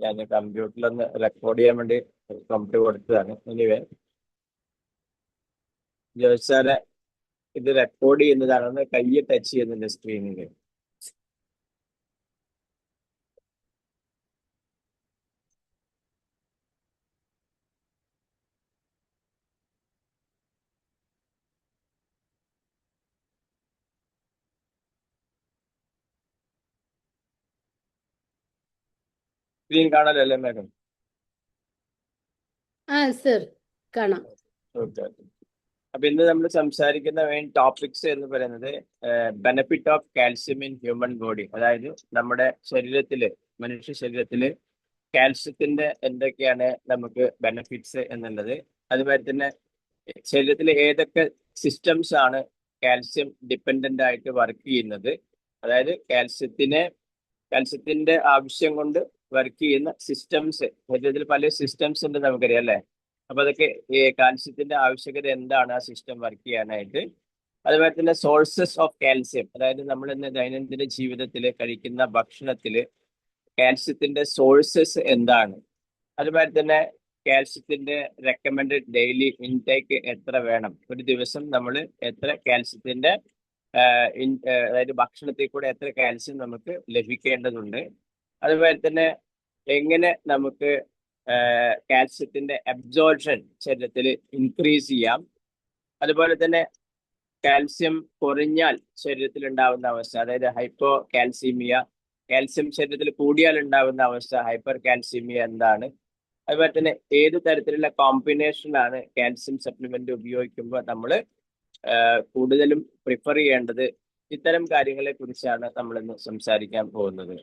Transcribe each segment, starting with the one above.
ഞാൻ കമ്പ്യൂട്ടറിലൊന്ന് റെക്കോർഡ് ചെയ്യാൻ വേണ്ടി കമ്പ്യൂട്ടർ കൊടുത്തതാണ്. എനിവേ ജോസ് സാറെ ഇത് റെക്കോർഡ് ചെയ്യുന്നതാണെന്ന് കയ്യെ ടച്ച് ചെയ്യുന്നുണ്ട് സ്ക്രീനിൽ. സ്ക്രീൻ കാണാലോ അല്ലേ മാഡം? സർ കാണാം. ഓക്കെ. അപ്പൊ ഇന്ന് നമ്മൾ സംസാരിക്കുന്ന മെയിൻ ടോപ്പിക്സ് എന്ന് പറയുന്നത് benefit of calcium in human body. അതായത് നമ്മുടെ ശരീരത്തില്, മനുഷ്യ ശരീരത്തില് കാൽസ്യത്തിന്റെ എന്തൊക്കെയാണ് നമുക്ക് ബെനഫിറ്റ്സ് എന്നുള്ളത്. അതുപോലെ തന്നെ ശരീരത്തിൽ ഏതൊക്കെ സിസ്റ്റംസ് ആണ് കാൽസ്യം ഡിപ്പെൻഡന്റ് ആയിട്ട് വർക്ക് ചെയ്യുന്നത്. അതായത് കാൽസ്യത്തിന്റെ ആവശ്യം കൊണ്ട് വർക്ക് ചെയ്യുന്ന സിസ്റ്റംസ്, ശരീരത്തിൽ പല സിസ്റ്റംസ് ഉണ്ട് നമുക്കറിയാം അല്ലെ. അപ്പൊ അതൊക്കെ കാൽസ്യത്തിന്റെ ആവശ്യകത എന്താണ് ആ സിസ്റ്റം വർക്ക് ചെയ്യാനായിട്ട്. അതുപോലെ തന്നെ സോഴ്സസ് ഓഫ് കാൽസ്യം, അതായത് നമ്മൾ ഇന്ന് ദൈനംദിന ജീവിതത്തിൽ കഴിക്കുന്ന ഭക്ഷണത്തില് കാൽസ്യത്തിന്റെ സോഴ്സസ് എന്താണ്. അതുപോലെ തന്നെ കാൽസ്യത്തിന്റെ റെക്കമെൻഡഡ് ഡെയിലി ഇൻടേക്ക് എത്ര വേണം, ഒരു ദിവസം നമ്മൾ എത്ര കാൽസ്യത്തിന്റെ അതായത് ഭക്ഷണത്തിൽ കൂടെ എത്ര കാൽസ്യം നമുക്ക് ലഭിക്കേണ്ടതുണ്ട്. അതുപോലെ തന്നെ എങ്ങനെ നമുക്ക് കാൽസ്യത്തിന്റെ അബ്സോർപ്ഷൻ ശരീരത്തിൽ ഇൻക്രീസ് ചെയ്യാം. അതുപോലെ തന്നെ കാൽസ്യം കുറഞ്ഞാൽ ശരീരത്തിൽ ഉണ്ടാവുന്ന അവസ്ഥ, അതായത് ഹൈപ്പോ കാൽസ്യമീയ, കാൽസ്യം ശരീരത്തിൽ കൂടിയാൽ ഉണ്ടാവുന്ന അവസ്ഥ ഹൈപ്പർ കാൽസ്യമീയ എന്താണ്. അതുപോലെ തന്നെ ഏത് തരത്തിലുള്ള കോമ്പിനേഷനാണ് കാൽസ്യം സപ്ലിമെന്റ് ഉപയോഗിക്കുമ്പോൾ നമ്മൾ കൂടുതലും പ്രിഫർ ചെയ്യേണ്ടത്. ഇത്തരം കാര്യങ്ങളെ കുറിച്ചാണ് നമ്മൾ ഇന്ന് സംസാരിക്കാൻ പോകുന്നത്.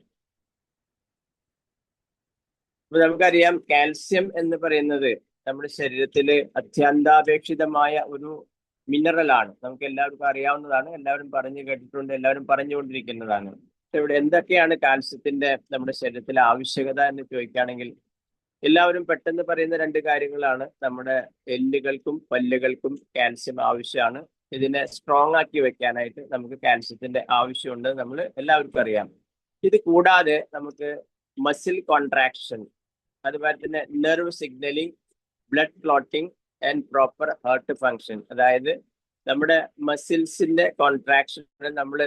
അപ്പൊ നമുക്കറിയാം കാൽസ്യം എന്ന് പറയുന്നത് നമ്മുടെ ശരീരത്തിൽ അത്യന്താപേക്ഷിതമായ ഒരു മിനറൽ ആണ്. നമുക്ക് എല്ലാവർക്കും അറിയാവുന്നതാണ്, എല്ലാവരും പറഞ്ഞു കേട്ടിട്ടുണ്ട്, എല്ലാവരും പറഞ്ഞുകൊണ്ടിരിക്കുന്നതാണ്. ഇവിടെ എന്തൊക്കെയാണ് കാൽസ്യത്തിന്റെ നമ്മുടെ ശരീരത്തിലെ ആവശ്യകത എന്ന് ചോദിക്കുകയാണെങ്കിൽ എല്ലാവരും പെട്ടെന്ന് പറയുന്ന രണ്ട് കാര്യങ്ങളാണ്. നമ്മുടെ എല്ലുകൾക്കും പല്ലുകൾക്കും കാൽസ്യം ആവശ്യമാണ്. ഇതിനെ സ്ട്രോങ് ആക്കി വെക്കാനായിട്ട് നമുക്ക് കാൽസ്യത്തിന്റെ ആവശ്യമുണ്ട്, നമ്മൾ എല്ലാവർക്കും അറിയാം. ഇത് കൂടാതെ നമുക്ക് മസിൽ കോൺട്രാക്ഷൻ, അതുപോലെ തന്നെ nerve signalling, blood clotting and proper heart function. അതായത് നമ്മുടെ മസിൽസിന്റെ കോൺട്രാക്ഷൻ, നമ്മൾ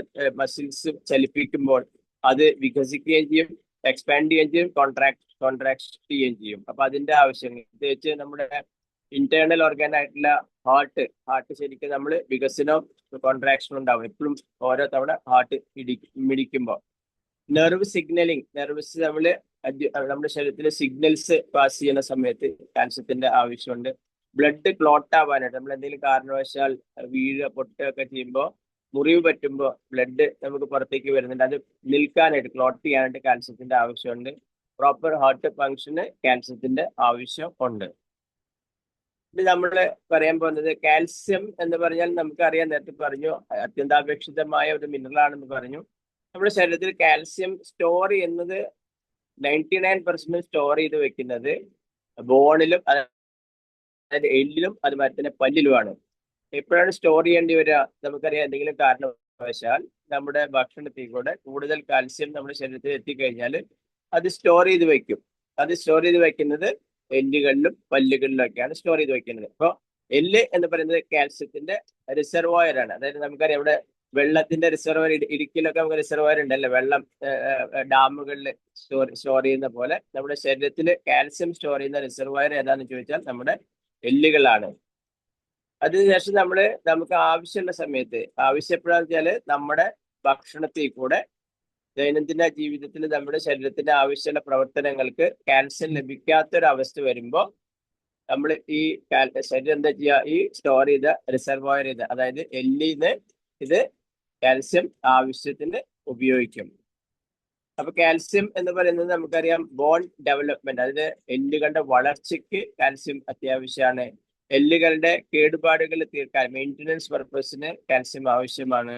മസിൽസ് ചലിപ്പിക്കുമ്പോൾ അത് വികസിക്കുകയും ചെയ്യും, എക്സ്പാൻഡ് ചെയ്യുകയും ചെയ്യും, കോൺട്രാക്ട് ചെയ്യുകയും ചെയ്യും. അപ്പൊ അതിന്റെ ആവശ്യം പ്രത്യേകിച്ച് നമ്മുടെ ഇന്റേണൽ ഓർഗൻ ആയിട്ടുള്ള ഹാർട്ട് ശരിക്കും നമ്മൾ വികസനവും കോൺട്രാക്ഷനും ഉണ്ടാവും എപ്പോഴും, ഓരോ തവണ ഹാർട്ട് മിടിക്കുമ്പോൾ. നെർവ് സിഗ്നലിംഗ്, നെർവ്സ് നമ്മുടെ ശരീരത്തിൽ സിഗ്നൽസ് പാസ് ചെയ്യുന്ന സമയത്ത് കാൽസ്യത്തിന്റെ ആവശ്യമുണ്ട്. ബ്ലഡ് ക്ലോട്ട് ആവാനായിട്ട്, നമ്മൾ എന്തെങ്കിലും കാരണവശാൽ പൊട്ടുകയൊക്കെ ചെയ്യുമ്പോൾ, മുറിവ് പറ്റുമ്പോൾ ബ്ലഡ് നമുക്ക് പുറത്തേക്ക് വരുന്നുണ്ട്, അത് നിൽക്കാനായിട്ട്, ക്ലോട്ട് ചെയ്യാനായിട്ട് കാൽസ്യത്തിന്റെ ആവശ്യമുണ്ട്. പ്രോപ്പർ ഹാർട്ട് ഫങ്ഷന് കാൽസ്യത്തിന്റെ ആവശ്യം ഉണ്ട്. ഇത് നമ്മൾ പറയാൻ പോകുന്നത് കാൽസ്യം എന്ന് പറഞ്ഞാൽ നമുക്കറിയാം, നേരത്തെ പറഞ്ഞു, അത്യന്താപേക്ഷിതമായ ഒരു മിനറൽ ആണെന്ന് പറഞ്ഞു. നമ്മുടെ ശരീരത്തിൽ കാൽസ്യം സ്റ്റോർ ചെയ്യുന്നത് 99% സ്റ്റോർ ചെയ്ത് വെക്കുന്നത് ബോണിലും, അതായത് എല്ലിലും അതുപോലെ തന്നെ പല്ലിലുമാണ്. എപ്പോഴാണ് സ്റ്റോർ ചെയ്യേണ്ടി വരിക? നമുക്കറിയാം, എന്തെങ്കിലും കാരണവശാൽ നമ്മുടെ ഭക്ഷണത്തിൽ കൂടെ കൂടുതൽ കാൽസ്യം നമ്മുടെ ശരീരത്തിൽ എത്തിക്കഴിഞ്ഞാൽ അത് സ്റ്റോർ ചെയ്ത് വെക്കും. അത് സ്റ്റോർ ചെയ്ത് വെക്കുന്നത് എല്ലുകളിലും പല്ലുകളിലും ഒക്കെയാണ് സ്റ്റോർ ചെയ്ത് വെക്കുന്നത്. അപ്പോൾ എല്ല് എന്ന് പറയുന്നത് കാൽസ്യത്തിന്റെ റിസർവോയർ ആണ്. അതായത് നമുക്കറിയാം, ഇവിടെ വെള്ളത്തിന്റെ റിസർവോയർ, ഇടുക്കിയിലൊക്കെ നമുക്ക് റിസർവോയർ ഉണ്ടല്ലോ, വെള്ളം ഡാമുകളിൽ സ്റ്റോർ ചെയ്യുന്ന പോലെ നമ്മുടെ ശരീരത്തിൽ കാൽസ്യം സ്റ്റോർ ചെയ്യുന്ന റിസർവോയർ ഏതാണെന്ന് ചോദിച്ചാൽ നമ്മുടെ എല്ലുകളാണ്. അതിനുശേഷം നമുക്ക് ആവശ്യമുള്ള സമയത്ത്, ആവശ്യപ്പെടാന്ന് വെച്ചാല് നമ്മുടെ ഭക്ഷണത്തിൽ കൂടെ ദൈനംദിന ജീവിതത്തിൽ നമ്മുടെ ശരീരത്തിന്റെ ആവശ്യമുള്ള പ്രവർത്തനങ്ങൾക്ക് കാൽസ്യം ലഭിക്കാത്തൊരവസ്ഥ വരുമ്പോൾ നമ്മൾ ഈ ശരീരം എന്താ ചെയ്യുക, ഈ സ്റ്റോർ ചെയ്ത റിസർവോയർ ചെയ്ത്, അതായത് എല്ലിന്ന് ഇത് കാൽസ്യം ആവശ്യത്തിന് ഉപയോഗിക്കും. അപ്പൊ കാൽസ്യം എന്ന് പറയുന്നത് നമുക്കറിയാം ബോൺ ഡെവലപ്മെന്റ്, അതായത് എല്ലുകളുടെ വളർച്ചയ്ക്ക് കാൽസ്യം അത്യാവശ്യമാണ്. എല്ലുകളുടെ കേടുപാടുകൾ തീർക്കാൻ, മെയിൻ്റനൻസ് പർപ്പസിന് കാൽസ്യം ആവശ്യമാണ്.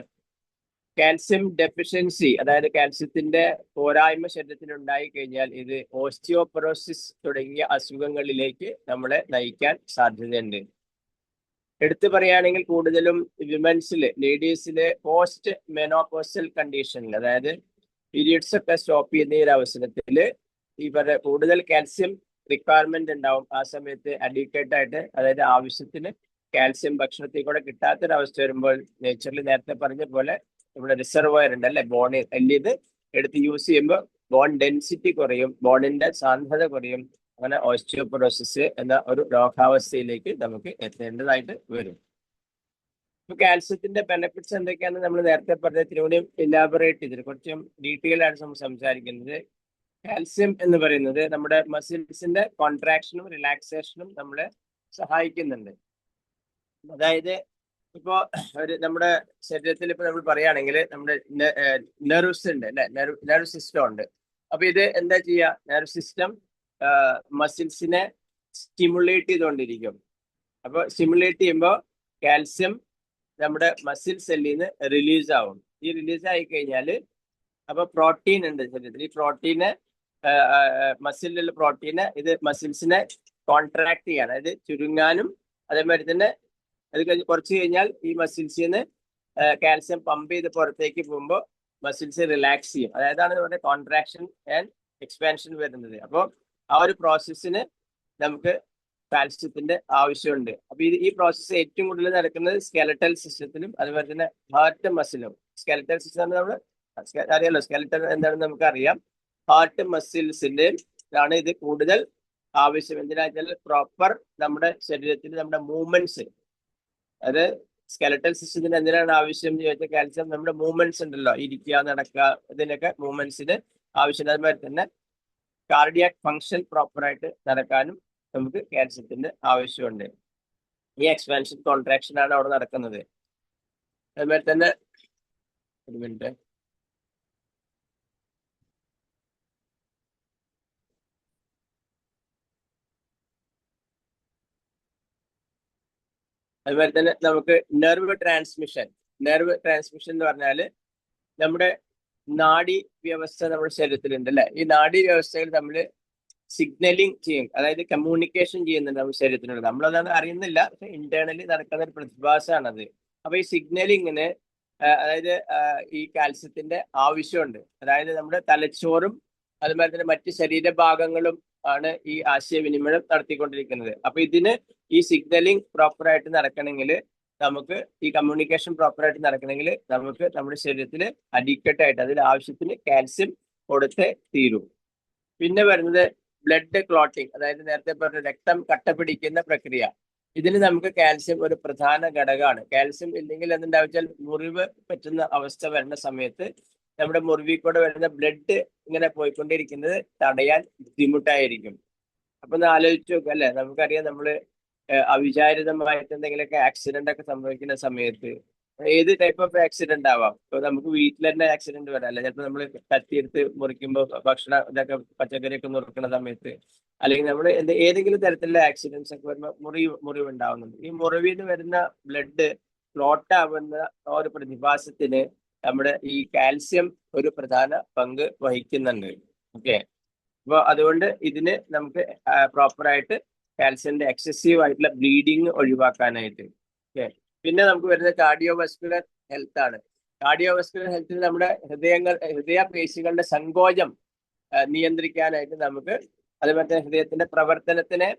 കാൽസ്യം ഡെഫിഷ്യൻസി, അതായത് കാൽസ്യത്തിന്റെ പോരായ്മ ശരീരത്തിൽ ഉണ്ടായി കഴിഞ്ഞാൽ ഇത് ഓസ്റ്റിയോപൊറോസിസ് തുടങ്ങിയ അസുഖങ്ങളിലേക്ക് നമ്മളെ നയിക്കാൻ സാധ്യതയുണ്ട്. എടുത്തു പറയുകയാണെങ്കിൽ കൂടുതലും വിമൻസില്, ലേഡീസില് പോസ്റ്റ് മെനോപോസൽ കണ്ടീഷനിൽ, അതായത് പീരിയഡ്സ് ഒക്കെ സ്റ്റോപ്പ് ചെയ്യുന്ന ഈ ഒരു അവസരത്തിൽ ഈ കൂടുതൽ കാൽസ്യം റിക്വയർമെന്റ് ഉണ്ടാവും. ആ സമയത്ത് അഡീക്വേറ്റ് ആയിട്ട്, അതായത് ആവശ്യത്തിന് കാൽസ്യം ഭക്ഷണത്തിൽ കൂടെ കിട്ടാത്തൊരവസ്ഥ വരുമ്പോൾ നേച്ചറിൽ നേരത്തെ പറഞ്ഞ പോലെ നമ്മുടെ റിസർവോയർ ഉണ്ട് അല്ലെ, ബോണിൽ ഇത് എടുത്ത് യൂസ് ചെയ്യുമ്പോൾ ബോൺ ഡെൻസിറ്റി കുറയും, ബോണിന്റെ സാന്ദ്രത കുറയും. അങ്ങനെ ഓസ്റ്റിയോപൊറോസിസ് എന്ന ഒരു രോഗാവസ്ഥയിലേക്ക് നമുക്ക് എത്തേണ്ടതായിട്ട് വരും. ഇപ്പൊ കാൽസ്യത്തിന്റെ ബെനിഫിറ്റ്സ് എന്തൊക്കെയാണെന്ന് നമ്മൾ നേരത്തെ പറഞ്ഞതിലൂടെ ഇലാബറേറ്റ് ചെയ്തിട്ട് കുറച്ചും ഡീറ്റെയിൽ ആയിട്ട് നമ്മൾ സംസാരിക്കുന്നത്. കാൽസ്യം എന്ന് പറയുന്നത് നമ്മുടെ മസിൽസിന്റെ കോൺട്രാക്ഷനും റിലാക്സേഷനും നമ്മളെ സഹായിക്കുന്നുണ്ട്. അതായത് ഇപ്പോ നമ്മുടെ ശരീരത്തിൽ ഇപ്പൊ നമ്മൾ പറയുകയാണെങ്കിൽ നമ്മുടെ നെർവ്സ് ഉണ്ട് അല്ലെ, നെർവ് സിസ്റ്റം ഉണ്ട്. അപ്പൊ ഇത് എന്താ ചെയ്യുക, നെർവ് സിസ്റ്റം മസിൽസിനെ സ്റ്റിമുലേറ്റ് ചെയ്തുകൊണ്ടിരിക്കും. അപ്പൊ സ്റ്റിമുലേറ്റ് ചെയ്യുമ്പോൾ കാൽസ്യം നമ്മുടെ മസിൽ സെല്ലിൽ നിന്ന് റിലീസ് ആവും. ഈ റിലീസ് ആയി കഴിഞ്ഞാൽ അപ്പൊ പ്രോട്ടീൻ ഉണ്ട് ശരീരത്തിൽ. ഈ പ്രോട്ടീന് മസിലിലുള്ള പ്രോട്ടീന് ഇത് മസിൽസിനെ കോൺട്രാക്ട് ചെയ്യാൻ, അതായത് ചുരുങ്ങാനും, അതേമാതിരി തന്നെ അത് കഴിഞ്ഞ് കുറച്ച് കഴിഞ്ഞാൽ ഈ മസിൽസിൽ നിന്ന് കാൽസ്യം പമ്പ് ചെയ്ത് പുറത്തേക്ക് പോകുമ്പോൾ മസിൽസ് റിലാക്സ് ചെയ്യും. അതായതാണ് നമ്മുടെ കോൺട്രാക്ഷൻ ആൻഡ് എക്സ്പാൻഷൻ വരുന്നത്. അപ്പോൾ ആ ഒരു പ്രോസസ്സിന് നമുക്ക് കാൽസ്യത്തിന്റെ ആവശ്യമുണ്ട്. അപ്പൊ ഈ പ്രോസസ്സ് ഏറ്റവും കൂടുതൽ നടക്കുന്നത് സ്കെലറ്റൽ സിസ്റ്റത്തിലും അതുപോലെ തന്നെ ഹാർട്ട് മസിലും. സ്കെലറ്റൽ സിസ്റ്റം നമ്മൾ അറിയാലോ, സ്കെലറ്റൽ എന്താണെന്ന് നമുക്കറിയാം. ഹാർട്ട് മസിൽസിന്റെ ആണ് ഇത് കൂടുതൽ ആവശ്യം. എന്തിനാ വെച്ചാൽ പ്രോപ്പർ നമ്മുടെ ശരീരത്തിൽ നമ്മുടെ മൂവ്മെന്റ്സ്, അത് സ്കെലറ്റൽ സിസ്റ്റത്തിന് എന്തിനാണ് ആവശ്യം എന്ന് ചോദിച്ചാൽ കാൽസ്യം നമ്മുടെ മൂവ്മെന്റ്സ് ഉണ്ടല്ലോ, ഇരിക്കുക, നടക്കുക, ഇതിനൊക്കെ മൂവ്മെന്റ്സിന് ആവശ്യം. അതുമാതിരി തന്നെ കാർഡിയാക് ഫങ്ഷൻ പ്രോപ്പറായിട്ട് നടക്കാനും നമുക്ക് കാൽസ്യത്തിന്റെ ആവശ്യമുണ്ട്. ഈ എക്സ്പാൻഷൻ കോൺട്രാക്ഷൻ ആണ് അവിടെ നടക്കുന്നത്. അതുമാതിരി തന്നെ ഒരു മിനിറ്റ്, അതുപോലെ തന്നെ നമുക്ക് നെർവ് ട്രാൻസ്മിഷൻ എന്ന് പറഞ്ഞാല് നമ്മുടെ നാഡി വ്യവസ്ഥ നമ്മുടെ ശരീരത്തിലുണ്ട് അല്ലെ. ഈ നാഡി വ്യവസ്ഥകൾ തമ്മിൽ സിഗ്നലിംഗ് ചെയ്യും, അതായത് കമ്മ്യൂണിക്കേഷൻ ചെയ്യുന്നുണ്ട് നമ്മുടെ ശരീരത്തിനുള്ളത്. നമ്മളത് അറിയുന്നില്ല, പക്ഷെ ഇന്റേണലി നടക്കുന്ന ഒരു പ്രതിഭാസമാണത്. അപ്പൊ ഈ സിഗ്നലിങ്ങിന് അതായത് ഈ കാൽസ്യത്തിന്റെ ആവശ്യമുണ്ട്. അതായത് നമ്മുടെ തലച്ചോറും അതുപോലെ തന്നെ മറ്റ് ശരീരഭാഗങ്ങളും ആണ് ഈ ആശയവിനിമയം നടത്തിക്കൊണ്ടിരിക്കുന്നത്. അപ്പൊ ഇതിന് ഈ സിഗ്നലിംഗ് പ്രോപ്പറായിട്ട് നടക്കണമെങ്കിൽ, നമുക്ക് ഈ കമ്മ്യൂണിക്കേഷൻ പ്രോപ്പറായിട്ട് നടക്കണമെങ്കിൽ നമുക്ക് നമ്മുടെ ശരീരത്തിൽ അഡിക്വേറ്റ് ആയിട്ട് അതിൽ ആവശ്യത്തിന് കാൽസ്യം കൊടുത്തേ തീരൂ. പിന്നെ വരുന്നത് ബ്ലഡ് ക്ലോട്ടിങ്, അതായത് നേരത്തെ പറഞ്ഞ രക്തം കട്ടപിടിക്കുന്ന പ്രക്രിയ. ഇതിന് നമുക്ക് കാൽസ്യം ഒരു പ്രധാന ഘടകമാണ്. കാൽസ്യം ഇല്ലെങ്കിൽ എന്താണെന്ന് മുറിവ് പറ്റുന്ന അവസ്ഥ വരുന്ന സമയത്ത് നമ്മുടെ മുറിവിൽ കൂടെ വരുന്ന ബ്ലഡ് ഇങ്ങനെ പോയിക്കൊണ്ടിരിക്കുന്നത് തടയാൻ ബുദ്ധിമുട്ടായിരിക്കും. അപ്പൊ ഒന്ന് ആലോചിച്ച് നോക്കുക അല്ലെ. നമുക്കറിയാം, നമ്മള് അവിചാരിതമായിട്ട് എന്തെങ്കിലുമൊക്കെ ആക്സിഡന്റ് ഒക്കെ സംഭവിക്കുന്ന സമയത്ത്, ഏത് ടൈപ്പ് ഓഫ് ആക്സിഡന്റ് ആവാം. ഇപ്പൊ നമുക്ക് വീട്ടിൽ തന്നെ ആക്സിഡന്റ് വരാം, അല്ലെ ചിലപ്പോൾ നമ്മൾ കത്തിയെടുത്ത് മുറിക്കുമ്പോൾ ഭക്ഷണം ഇതൊക്കെ പച്ചക്കറിയൊക്കെ മുറിക്കുന്ന സമയത്ത്, അല്ലെങ്കിൽ നമ്മൾ ഏതെങ്കിലും തരത്തിലുള്ള ആക്സിഡൻസ് ഒക്കെ വരുമ്പോൾ മുറിവ് ഉണ്ടാവുന്നുണ്ട്. ഈ മുറിവിൽ നിന്ന് വരുന്ന ബ്ലഡ് ക്ലോട്ട് ആവുന്ന ഒരു പ്രതിഭാസത്തിന് നമ്മുടെ ഈ കാൽസ്യം ഒരു പ്രധാന പങ്ക് വഹിക്കുന്നുണ്ട്. ഓക്കെ, അപ്പോൾ അതുകൊണ്ട് ഇതിന് നമുക്ക് പ്രോപ്പറായിട്ട് കാൽസ്യത്തിന്റെ എക്സസീവ് ആയിട്ടുള്ള ബ്ലീഡിങ് ഒഴിവാക്കാനായിട്ട്. ഓക്കെ, പിന്നെ നമുക്ക് വരുന്നത് കാർഡിയോവസ്കുലർ ഹെൽത്ത് ആണ്. കാർഡിയോവസ്കുലർ ഹെൽത്തിൽ നമ്മുടെ ഹൃദയപേശികളുടെ സങ്കോചം നിയന്ത്രിക്കാനായിട്ട് നമുക്ക്, അതുപോലെ തന്നെ ഹൃദയത്തിന്റെ പ്രവർത്തനത്തിനെ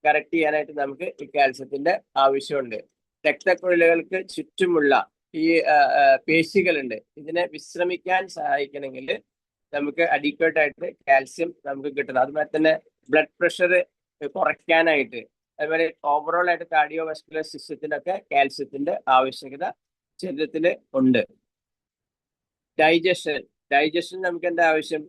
കറക്റ്റ് ചെയ്യാനായിട്ട് നമുക്ക് ഈ കാൽസ്യത്തിന്റെ ആവശ്യമുണ്ട്. രക്തക്കുഴലുകൾക്ക് ചുറ്റുമുള്ള ഈ പേശികളുണ്ട്, ഇതിനെ വിശ്രമിക്കാൻ സഹായിക്കണമെങ്കിൽ നമുക്ക് അഡീക്വേറ്റ് ആയിട്ട് കാൽസ്യം നമുക്ക് കിട്ടണം. അതുപോലെ തന്നെ ബ്ലഡ് പ്രഷർ കുറയ്ക്കാനായിട്ട്, അതുപോലെ ഓവറോൾ ആയിട്ട് കാർഡിയോവാസ്കുലർ സിസ്റ്റത്തിനൊക്കെ കാൽസ്യത്തിന്റെ ആവശ്യകത ശരീരത്തിൽ ഉണ്ട്. ഡൈജഷൻ നമുക്ക് എന്താ ആവശ്യം?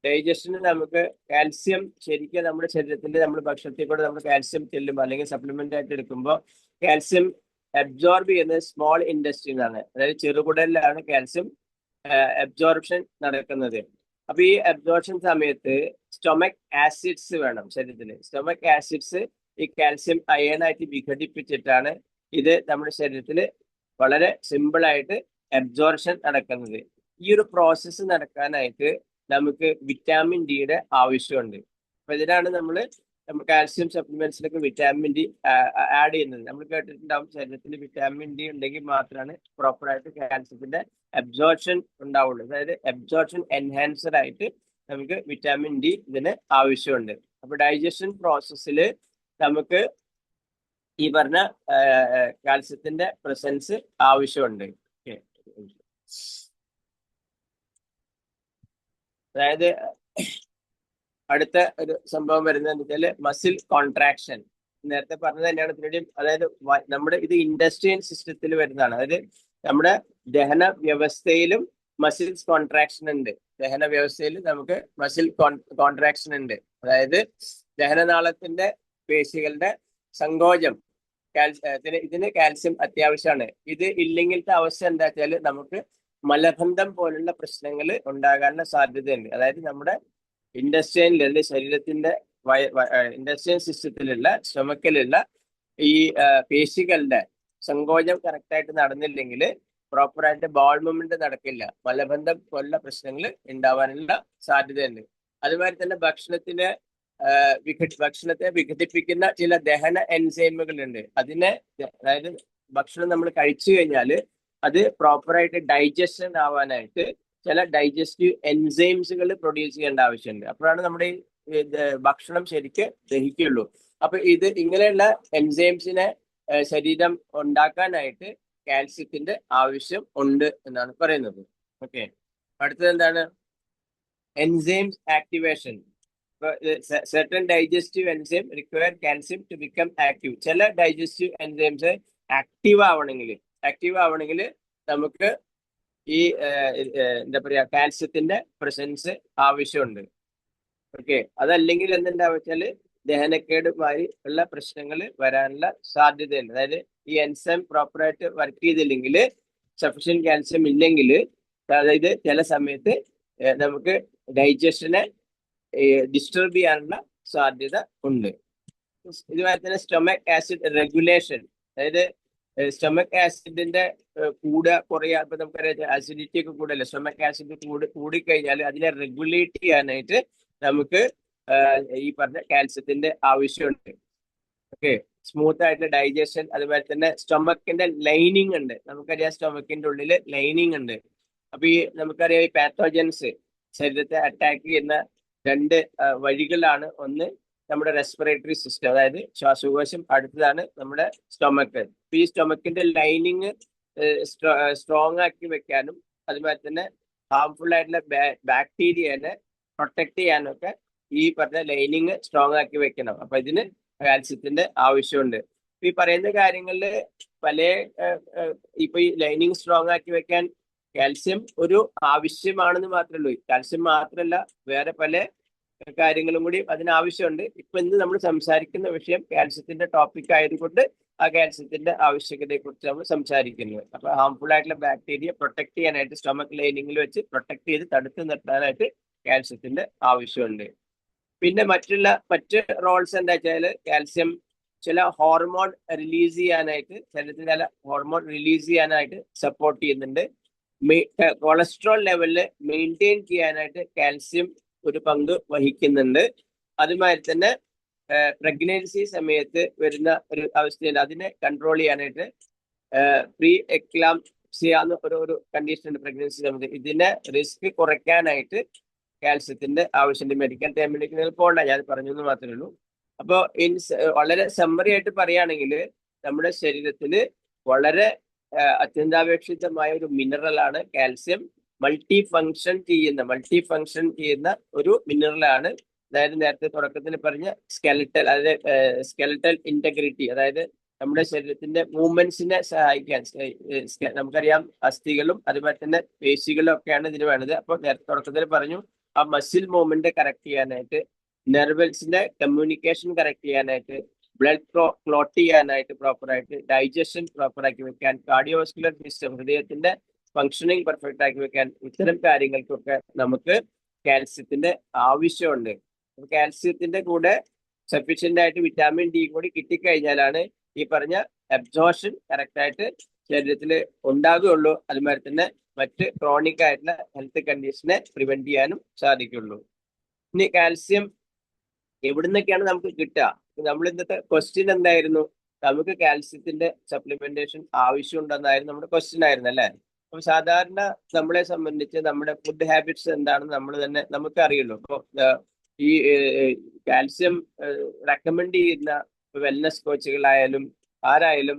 ഡൈജഷന് നമുക്ക് കാൽസ്യം ശരിക്കും നമ്മുടെ ശരീരത്തിന്റെ നമ്മൾ ഭക്ഷണത്തിൽ കൂടെ നമ്മൾ കാൽസ്യം ചെല്ലുമ്പോൾ അല്ലെങ്കിൽ സപ്ലിമെന്റ് ആയിട്ട് എടുക്കുമ്പോൾ കാൽസ്യം അബ്സോർബ് ചെയ്യുന്നത് സ്മോൾ ഇൻഡസ്ട്രീസ് ആണ്, അതായത് ചെറുകുടലിലാണ് കാൽസ്യം അബ്സോർപ്ഷൻ നടക്കുന്നത്. അപ്പൊ ഈ അബ്സോർപ്ഷൻ സമയത്ത് സ്റ്റൊമക് ആസിഡ്സ് വേണം ശരീരത്തിൽ. സ്റ്റൊമക് ആസിഡ്സ് ഈ കാൽസ്യം അയണായിട്ട് വിഘടിപ്പിച്ചിട്ടാണ് ഇത് നമ്മുടെ ശരീരത്തിൽ വളരെ സിമ്പിൾ ആയിട്ട് അബ്സോർപ്ഷൻ നടക്കുന്നത്. ഈ ഒരു പ്രോസസ്സ് നടക്കാനായിട്ട് നമുക്ക് വിറ്റാമിൻ ഡിയുടെ ആവശ്യമുണ്ട്. അപ്പൊ ഇതിനാണ് നമ്മൾ കാൽസ്യം സപ്ലിമെന്റ്സിലൊക്കെ വിറ്റാമിൻ ഡി ആഡ് ചെയ്യുന്നത്. നമ്മൾ കേട്ടിട്ടുണ്ടാവും, ശരീരത്തിൽ വിറ്റാമിൻ ഡി ഉണ്ടെങ്കിൽ മാത്രമാണ് പ്രോപ്പറായിട്ട് കാൽസ്യത്തിന്റെ അബ്സോർപ്ഷൻ ഉണ്ടാവുള്ളൂ. അതായത് അബ്സോർപ്ഷൻ എൻഹാൻസർ ആയിട്ട് നമുക്ക് വിറ്റാമിൻ ഡി ഇതിന് ആവശ്യമുണ്ട്. അപ്പൊ ഡൈജഷൻ പ്രോസസ്സിൽ നമുക്ക് ഈ പറഞ്ഞ കാൽസ്യത്തിന്റെ പ്രസൻസ് ആവശ്യമുണ്ട്. അതായത് അടുത്ത ഒരു സംഭവം വരുന്നത് വെച്ചാല് മസിൽ കോൺട്രാക്ഷൻ. നേരത്തെ പറഞ്ഞത് തന്നെയാണ് പിന്നീട്. അതായത് നമ്മുടെ ഇത് ഇൻഡസ്ട്രിയൽ സിസ്റ്റത്തിൽ വരുന്നതാണ്. അതായത് നമ്മുടെ ദഹന വ്യവസ്ഥയിലും മസിൽസ് കോൺട്രാക്ഷൻ ഉണ്ട്. ദഹന വ്യവസ്ഥയിൽ നമുക്ക് മസിൽ കോൺട്രാക്ഷൻ ഉണ്ട്. അതായത് ദഹനനാളത്തിന്റെ പേശികളുടെ സങ്കോചം, ഇതിന് കാൽസ്യം അത്യാവശ്യമാണ്. ഇത് ഇല്ലെങ്കിലത്തെ അവസ്ഥ എന്താ വെച്ചാൽ നമുക്ക് മലബന്ധം പോലുള്ള പ്രശ്നങ്ങൾ ഉണ്ടാകാനുള്ള സാധ്യതയുണ്ട്. അതായത് നമ്മുടെ ഇൻഡസ്ട്രിയലിൽ, അല്ലെങ്കിൽ ശരീരത്തിന്റെ ഇൻഡസ്ട്രിയൽ സിസ്റ്റത്തിലുള്ള സ്റ്റൊമക്കിലുള്ള ഈ പേശികളുടെ സങ്കോചം കറക്റ്റായിട്ട് നടന്നില്ലെങ്കിൽ പ്രോപ്പറായിട്ട് ബൗൾ മൂവ്മെന്റ് നടക്കില്ല. മലബന്ധം പോലുള്ള പ്രശ്നങ്ങൾ ഉണ്ടാവാനുള്ള സാധ്യതയുണ്ട്. അതുമാതിരി തന്നെ ഭക്ഷണത്തെ വിഘടിപ്പിക്കുന്ന ചില ദഹന എൻസൈമുകൾ ഉണ്ട്. അതായത് ഭക്ഷണം നമ്മൾ കഴിച്ചു കഴിഞ്ഞാൽ അത് പ്രോപ്പറായിട്ട് ഡൈജഷൻ ആവാനായിട്ട് ചില ഡൈജസ്റ്റീവ് എൻസൈംസുകൾ പ്രൊഡ്യൂസ് ചെയ്യേണ്ട ആവശ്യമുണ്ട്. അപ്പോഴാണ് നമ്മുടെ ഈ ഭക്ഷണം ശരിക്ക് ദഹിക്കുള്ളൂ. അപ്പൊ ഇങ്ങനെയുള്ള എൻസൈംസിനെ ശരീരം ഉണ്ടാക്കാനായിട്ട് കാൽസ്യത്തിന്റെ ആവശ്യം ഉണ്ട് എന്നാണ് പറയുന്നത്. ഓക്കെ, അടുത്തത് എന്താണ്? Enzymes activation. certain digestive enzyme require calcium to become active. ചില ഡൈജസ്റ്റീവ് എൻസൈംസ് ആക്റ്റീവ് ആവണമെങ്കിൽ നമുക്ക് ഈ എന്താ പറയാ കാൽസ്യത്തിന്റെ പ്രസൻസ് ആവശ്യമുണ്ട്. ഓക്കെ, അതല്ലെങ്കിൽ എന്തുണ്ടാവുക വെച്ചാല് ദഹനക്കേടുമായി ഉള്ള പ്രശ്നങ്ങൾ വരാനുള്ള സാധ്യതയുണ്ട്. അതായത് ഈ എൻസൈം പ്രോപ്പറായിട്ട് വർക്ക് ചെയ്തില്ലെങ്കിൽ, സഫിഷ്യന്റ് കാൽസ്യം ഇല്ലെങ്കിൽ, അതായത് ചില സമയത്ത് നമുക്ക് ഡൈജഷനെ ഡിസ്റ്റർബ് ചെയ്യാനുള്ള സാധ്യത ഉണ്ട്. ഇതുപോലെ തന്നെ സ്റ്റൊമക് ആസിഡ് റെഗുലേഷൻ. അതായത് സ്റ്റൊമക് ആസിഡിന്റെ കുറയാ, ഇപ്പൊ നമുക്കറിയാം ആസിഡിറ്റി ഒക്കെ കൂടല്ലേ. സ്റ്റൊമക് ആസിഡ് കൂടിക്കഴിഞ്ഞാൽ അതിനെ റെഗുലേറ്റ് ചെയ്യാനായിട്ട് നമുക്ക് ഈ പറഞ്ഞ കാൽസ്യത്തിന്റെ ആവശ്യമുണ്ട്. ഓക്കെ, സ്മൂത്ത് ആയിട്ടുള്ള ഡൈജഷൻ. അതുപോലെ തന്നെ സ്റ്റൊമക്കിന്റെ ലൈനിങ് ഉണ്ട്. നമുക്കറിയാം സ്റ്റൊമക്കിന്റെ ഉള്ളില് ലൈനിങ് ഉണ്ട്. അപ്പൊ നമുക്കറിയാം ഈ പാത്തോജൻസ് ശരീരത്തെ അറ്റാക്ക് ചെയ്യുന്ന രണ്ട് വഴികളാണ്. ഒന്ന് നമ്മുടെ റെസ്പിറേറ്ററി സിസ്റ്റം, അതായത് ശ്വാസകോശം. അടുത്തതാണ് നമ്മുടെ സ്റ്റൊമക്ക്. ഈ സ്റ്റൊമക്കിന്റെ ലൈനിങ് സ്ട്രോങ് ആക്കി വെക്കാനും അതുപോലെ തന്നെ ഹാർംഫുൾ ആയിട്ടുള്ള ബാക്ടീരിയനെ പ്രൊട്ടക്ട് ചെയ്യാനും ഒക്കെ ഈ പറഞ്ഞ ലൈനിങ് സ്ട്രോങ് ആക്കി വെക്കണം. അപ്പൊ ഇതിന് കാൽസ്യത്തിന്റെ ആവശ്യമുണ്ട്. ഈ പറയുന്ന കാര്യങ്ങളിൽ ഇപ്പൊ ഈ ലൈനിങ് സ്ട്രോങ് ആക്കി വെക്കാൻ കാൽസ്യം ഒരു ആവശ്യമാണെന്ന് മാത്രമേ ഉള്ളൂ. കാൽസ്യം മാത്രമല്ല, വേറെ പല കാര്യങ്ങളും കൂടി അതിനാവശ്യമുണ്ട്. ഇപ്പൊ ഇന്ന് നമ്മൾ സംസാരിക്കുന്ന വിഷയം കാൽസ്യത്തിന്റെ ടോപ്പിക് ആയതുകൊണ്ട് ആ കാൽസ്യത്തിന്റെ ആവശ്യകതയെ കുറിച്ച് നമ്മൾ സംസാരിക്കുന്നത്. അപ്പൊ ഹാർംഫുൾ ആയിട്ടുള്ള ബാക്ടീരിയ പ്രൊട്ടക്ട് ചെയ്യാനായിട്ട് സ്റ്റൊമക് ലൈനിങ്ങിൽ വെച്ച് പ്രൊട്ടക്ട് ചെയ്ത് തടുത്ത് നിർത്താനായിട്ട് കാൽസ്യത്തിന്റെ ആവശ്യമുണ്ട്. പിന്നെ മറ്റ് റോൾസ് എന്താ വെച്ചാൽ കാൽസ്യം ചില ഹോർമോൺ റിലീസ് ചെയ്യാനായിട്ട്, ശരീരത്തിൽ ചില ഹോർമോൺ റിലീസ് ചെയ്യാനായിട്ട് സപ്പോർട്ട് ചെയ്യുന്നുണ്ട്. കൊളസ്ട്രോൾ ലെവലില് മെയിൻറ്റെയിൻ ചെയ്യാനായിട്ട് കാൽസ്യം ഒരു പങ്ക് വഹിക്കുന്നുണ്ട്. അതുമാതിരി തന്നെ പ്രഗ്നൻസി സമയത്ത് വരുന്ന ഒരു അവസ്ഥയുണ്ട്, അതിനെ കൺട്രോൾ ചെയ്യാനായിട്ട് പ്രീ എക്ലാംപ്സിയ എന്ന ഒരു കണ്ടീഷൻ ഉണ്ട് പ്രഗ്നൻസി സമയത്ത്. ഇതിനെ റിസ്ക് കുറയ്ക്കാനായിട്ട് കാൽസ്യത്തിന്റെ ആവശ്യമുണ്ട്. മെഡിക്കൽ ടേമിലേക്ക് പോകണ്ട, ഞാൻ പറഞ്ഞു എന്ന് മാത്രമേ ഉള്ളൂ. അപ്പോൾ വളരെ സമ്മറി ആയിട്ട് പറയുകയാണെങ്കിൽ നമ്മുടെ ശരീരത്തിൽ വളരെ അത്യന്താപേക്ഷിതമായ ഒരു മിനറലാണ് കാൽസ്യം. മൾട്ടി ഫങ്ഷൻ ചെയ്യുന്ന ഒരു മിനറലാണ്. അതായത് നേരത്തെ തുടക്കത്തിൽ പറഞ്ഞ സ്കെലറ്റൽ ഇന്റഗ്രിറ്റി, അതായത് നമ്മുടെ ശരീരത്തിന്റെ മൂവ്മെന്റ്സിനെ സഹായിക്കാൻ. നമുക്കറിയാം അസ്ഥികളും അതുപോലെ തന്നെ പേശികളും ഒക്കെയാണ് ഇതിന് വേണ്ടത്. അപ്പോൾ നേരത്തെ തുടക്കത്തിൽ പറഞ്ഞു ആ മസിൽ മൂവ്മെന്റ് കറക്റ്റ് ചെയ്യാനായിട്ട്, നെർവൽസിന്റെ കമ്മ്യൂണിക്കേഷൻ കറക്റ്റ് ചെയ്യാനായിട്ട്, ബ്ലഡ് ക്ലോട്ട് ചെയ്യാനായിട്ട് പ്രോപ്പറായിട്ട്, ഡൈജഷൻ പ്രോപ്പറാക്കി വെക്കാൻ, കാർഡിയോവാസ്കുലർ സിസ്റ്റം ഹൃദയത്തിന്റെ ഫങ്ഷനിങ് പെർഫെക്റ്റ് ആക്കി വെക്കാൻ, ഇത്തരം കാര്യങ്ങൾക്കൊക്കെ നമുക്ക് കാൽസ്യത്തിന്റെ ആവശ്യമുണ്ട്. കാൽസ്യത്തിന്റെ കൂടെ സഫീഷ്യന്റ് ആയിട്ട് വിറ്റാമിൻ ഡി കൂടി കിട്ടിക്കഴിഞ്ഞാലാണ് ഈ പറഞ്ഞ അബ്സോർഷൻ കറക്റ്റായിട്ട് ശരീരത്തിൽ ഉണ്ടാകുകയുള്ളൂ. അതുമാതിരി തന്നെ മറ്റ് ക്രോണിക് ആയിട്ടുള്ള ഹെൽത്ത് കണ്ടീഷനെ പ്രിവെന്റ് ചെയ്യാനും സാധിക്കുള്ളൂ. ഇനി കാൽസ്യം എവിടുന്നൊക്കെയാണ് നമുക്ക് കിട്ടുക? നമ്മൾ ഇന്നത്തെ ക്വസ്റ്റ്യൻ എന്തായിരുന്നു? നമുക്ക് കാൽസ്യത്തിന്റെ സപ്ലിമെന്റേഷൻ ആവശ്യമുണ്ടെന്നായിരുന്നു നമ്മുടെ ക്വസ്റ്റ്യൻ ആയിരുന്നു, അല്ലേ? അപ്പൊ സാധാരണ നമ്മളെ സംബന്ധിച്ച് നമ്മുടെ ഫുഡ് ഹാബിറ്റ്സ് എന്താണെന്ന് നമ്മൾ തന്നെ നമുക്ക് അറിയുള്ളൂ. അപ്പോൾ ഈ കാൽസ്യം റെക്കമെൻഡ് ചെയ്യുന്ന വെൽനസ് കോച്ചുകളായാലും ആരായാലും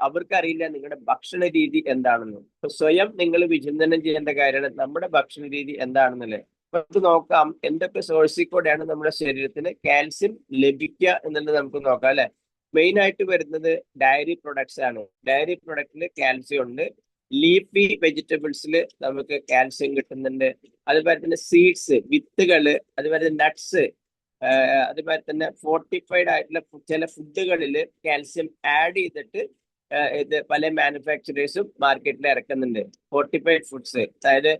അവർക്കറിയില്ല നിങ്ങളുടെ ഭക്ഷണ രീതി എന്താണെന്ന്. അപ്പൊ സ്വയം നിങ്ങൾ വിചിന്തനം ചെയ്യേണ്ട കാര്യമാണ് നമ്മുടെ ഭക്ഷണ രീതി എന്താണെന്നല്ലേ. അപ്പൊ നമുക്ക് നോക്കാം എന്തൊക്കെ സോഴ്സിൽ കൂടെയാണ് നമ്മുടെ ശരീരത്തിന് കാൽസ്യം ലഭിക്കുക എന്നുള്ളത് നമുക്ക് നോക്കാം അല്ലെ. മെയിൻ ആയിട്ട് വരുന്നത് ഡയറി പ്രൊഡക്ട്സ് ആണ്. ഡയറി പ്രൊഡക്റ്റിൽ കാൽസ്യം ഉണ്ട്. ലീഫി വെജിറ്റബിൾസിൽ നമുക്ക് കാൽസ്യം കിട്ടുന്നുണ്ട്. അതുപോലെ തന്നെ സീഡ്സ്, വിത്തുകള്, അതുപോലെ തന്നെ നട്ട്സ്, അതുപോലെ തന്നെ ഫോർട്ടിഫൈഡ് ആയിട്ടുള്ള ചില ഫുഡുകളിൽ കാൽസ്യം ആഡ് ചെയ്തിട്ട് ഇത് പല മാനുഫാക്ചറേഴ്സും മാർക്കറ്റിൽ ഇറക്കുന്നുണ്ട്. ഫോർട്ടിഫൈഡ് ഫുഡ്സ്, അതായത്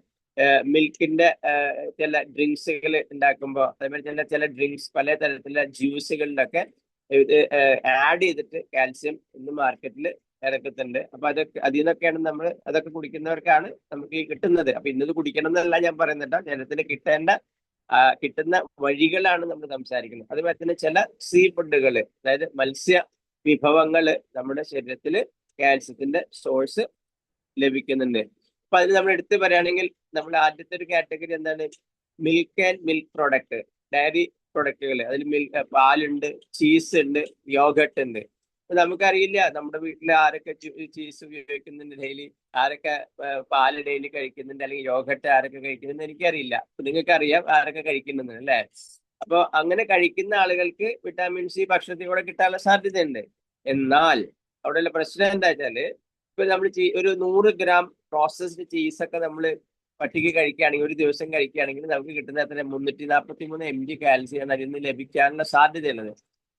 മിൽക്കിന്റെ ചില ഡ്രിങ്ക്സുകൾ ഉണ്ടാക്കുമ്പോൾ, അതേപോലെ ചില ചില ഡ്രിങ്ക്സ്, പല തരത്തിലുള്ള ജ്യൂസുകളിലൊക്കെ ഇത് ആഡ് ചെയ്തിട്ട് കാൽസ്യം ഇന്ന് മാർക്കറ്റിൽ ഇറക്കുന്നുണ്ട്. അപ്പൊ അതൊക്കെ അതിൽ നിന്നൊക്കെയാണ് നമ്മൾ അതൊക്കെ കുടിക്കുന്നവർക്കാണ് നമുക്ക് ഈ കിട്ടുന്നത്. അപ്പൊ ഇന്നത് കുടിക്കണം എന്നല്ല ഞാൻ പറയുന്നുണ്ട്, ശരീരത്തിന് കിട്ടുന്ന വഴികളാണ് നമ്മൾ സംസാരിക്കുന്നത്. അതുപോലെ തന്നെ ചില സീ ഫുഡുകൾ, അതായത് മത്സ്യ വിഭവങ്ങള് നമ്മുടെ ശരീരത്തിൽ കാൽസ്യത്തിന്റെ സോഴ്സ് ലഭിക്കുന്നുണ്ട്. അപ്പൊ അതിന് നമ്മൾ എടുത്തു പറയുകയാണെങ്കിൽ നമ്മൾ ആദ്യത്തെ ഒരു കാറ്റഗറി എന്താണ്? Milk and milk product, dairy പ്രൊഡക്റ്റുകൾ. അതിൽ പാലുണ്ട്, ചീസ് ഉണ്ട്, യോഗട്ട് ഉണ്ട്. നമുക്കറിയില്ല നമ്മുടെ വീട്ടിൽ ആരൊക്കെ ചീസ് ഉപയോഗിക്കുന്നുണ്ട് ഡെയിലി, ആരൊക്കെ പാല് ഡെയിലി കഴിക്കുന്നുണ്ട്, അല്ലെങ്കിൽ യോഗട്ട് ആരൊക്കെ കഴിക്കുന്നുണ്ട് എനിക്കറിയില്ല. നിങ്ങൾക്ക് അറിയാം ആരൊക്കെ കഴിക്കുന്നുണ്ട് അല്ലേ. അപ്പോൾ അങ്ങനെ കഴിക്കുന്ന ആളുകൾക്ക് വിറ്റാമിൻ സി ഭക്ഷണത്തിൽ കൂടെ കിട്ടാനുള്ള സാധ്യതയുണ്ട്. എന്നാൽ അവിടെയുള്ള പ്രശ്നം എന്താ വെച്ചാല്, ഇപ്പൊ നമ്മൾ ഒരു 100 ഗ്രാം പ്രോസസ്ഡ് ചീസൊക്കെ നമ്മൾ പട്ടിക്ക് കഴിക്കുകയാണെങ്കിൽ, ഒരു ദിവസം കഴിക്കുകയാണെങ്കിൽ നമുക്ക് കിട്ടുന്ന എത്ര 343 mg കാൽസ്യം അതിൽ നിന്ന് ലഭിക്കാനുള്ള സാധ്യതയുള്ളത്.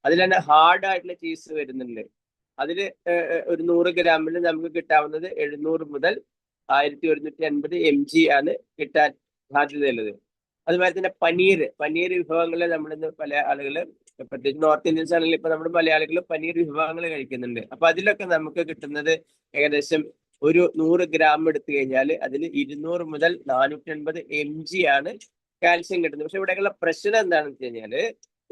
അതിൽ തന്നെ ഹാർഡ് ആയിട്ടുള്ള ചീസ് വരുന്നുണ്ട്. അതിൽ ഒരു 100 ഗ്രാമിൽ നമുക്ക് കിട്ടാവുന്നത് 700 മുതൽ 1150 mg ആണ് കിട്ടാൻ സാധ്യതയുള്ളത്. അതുപോലെ തന്നെ പനീർ വിഭവങ്ങളിൽ നമ്മളിന്ന് പല ആളുകള്, പ്രത്യേകിച്ച് നോർത്ത് ഇന്ത്യൻസ് ആണെങ്കിൽ ഇപ്പൊ നമ്മുടെ മലയാളികൾ പനീർ വിഭവങ്ങൾ കഴിക്കുന്നുണ്ട്. അപ്പൊ അതിലൊക്കെ നമുക്ക് കിട്ടുന്നത് ഏകദേശം ഒരു 100 ഗ്രാം എടുത്തു കഴിഞ്ഞാൽ അതിൽ 200 മുതൽ 450 mg ആണ് കാൽസ്യം കിട്ടുന്നത്. പക്ഷെ ഇവിടെയുള്ള പ്രശ്നം എന്താണെന്ന് വെച്ച് കഴിഞ്ഞാല്,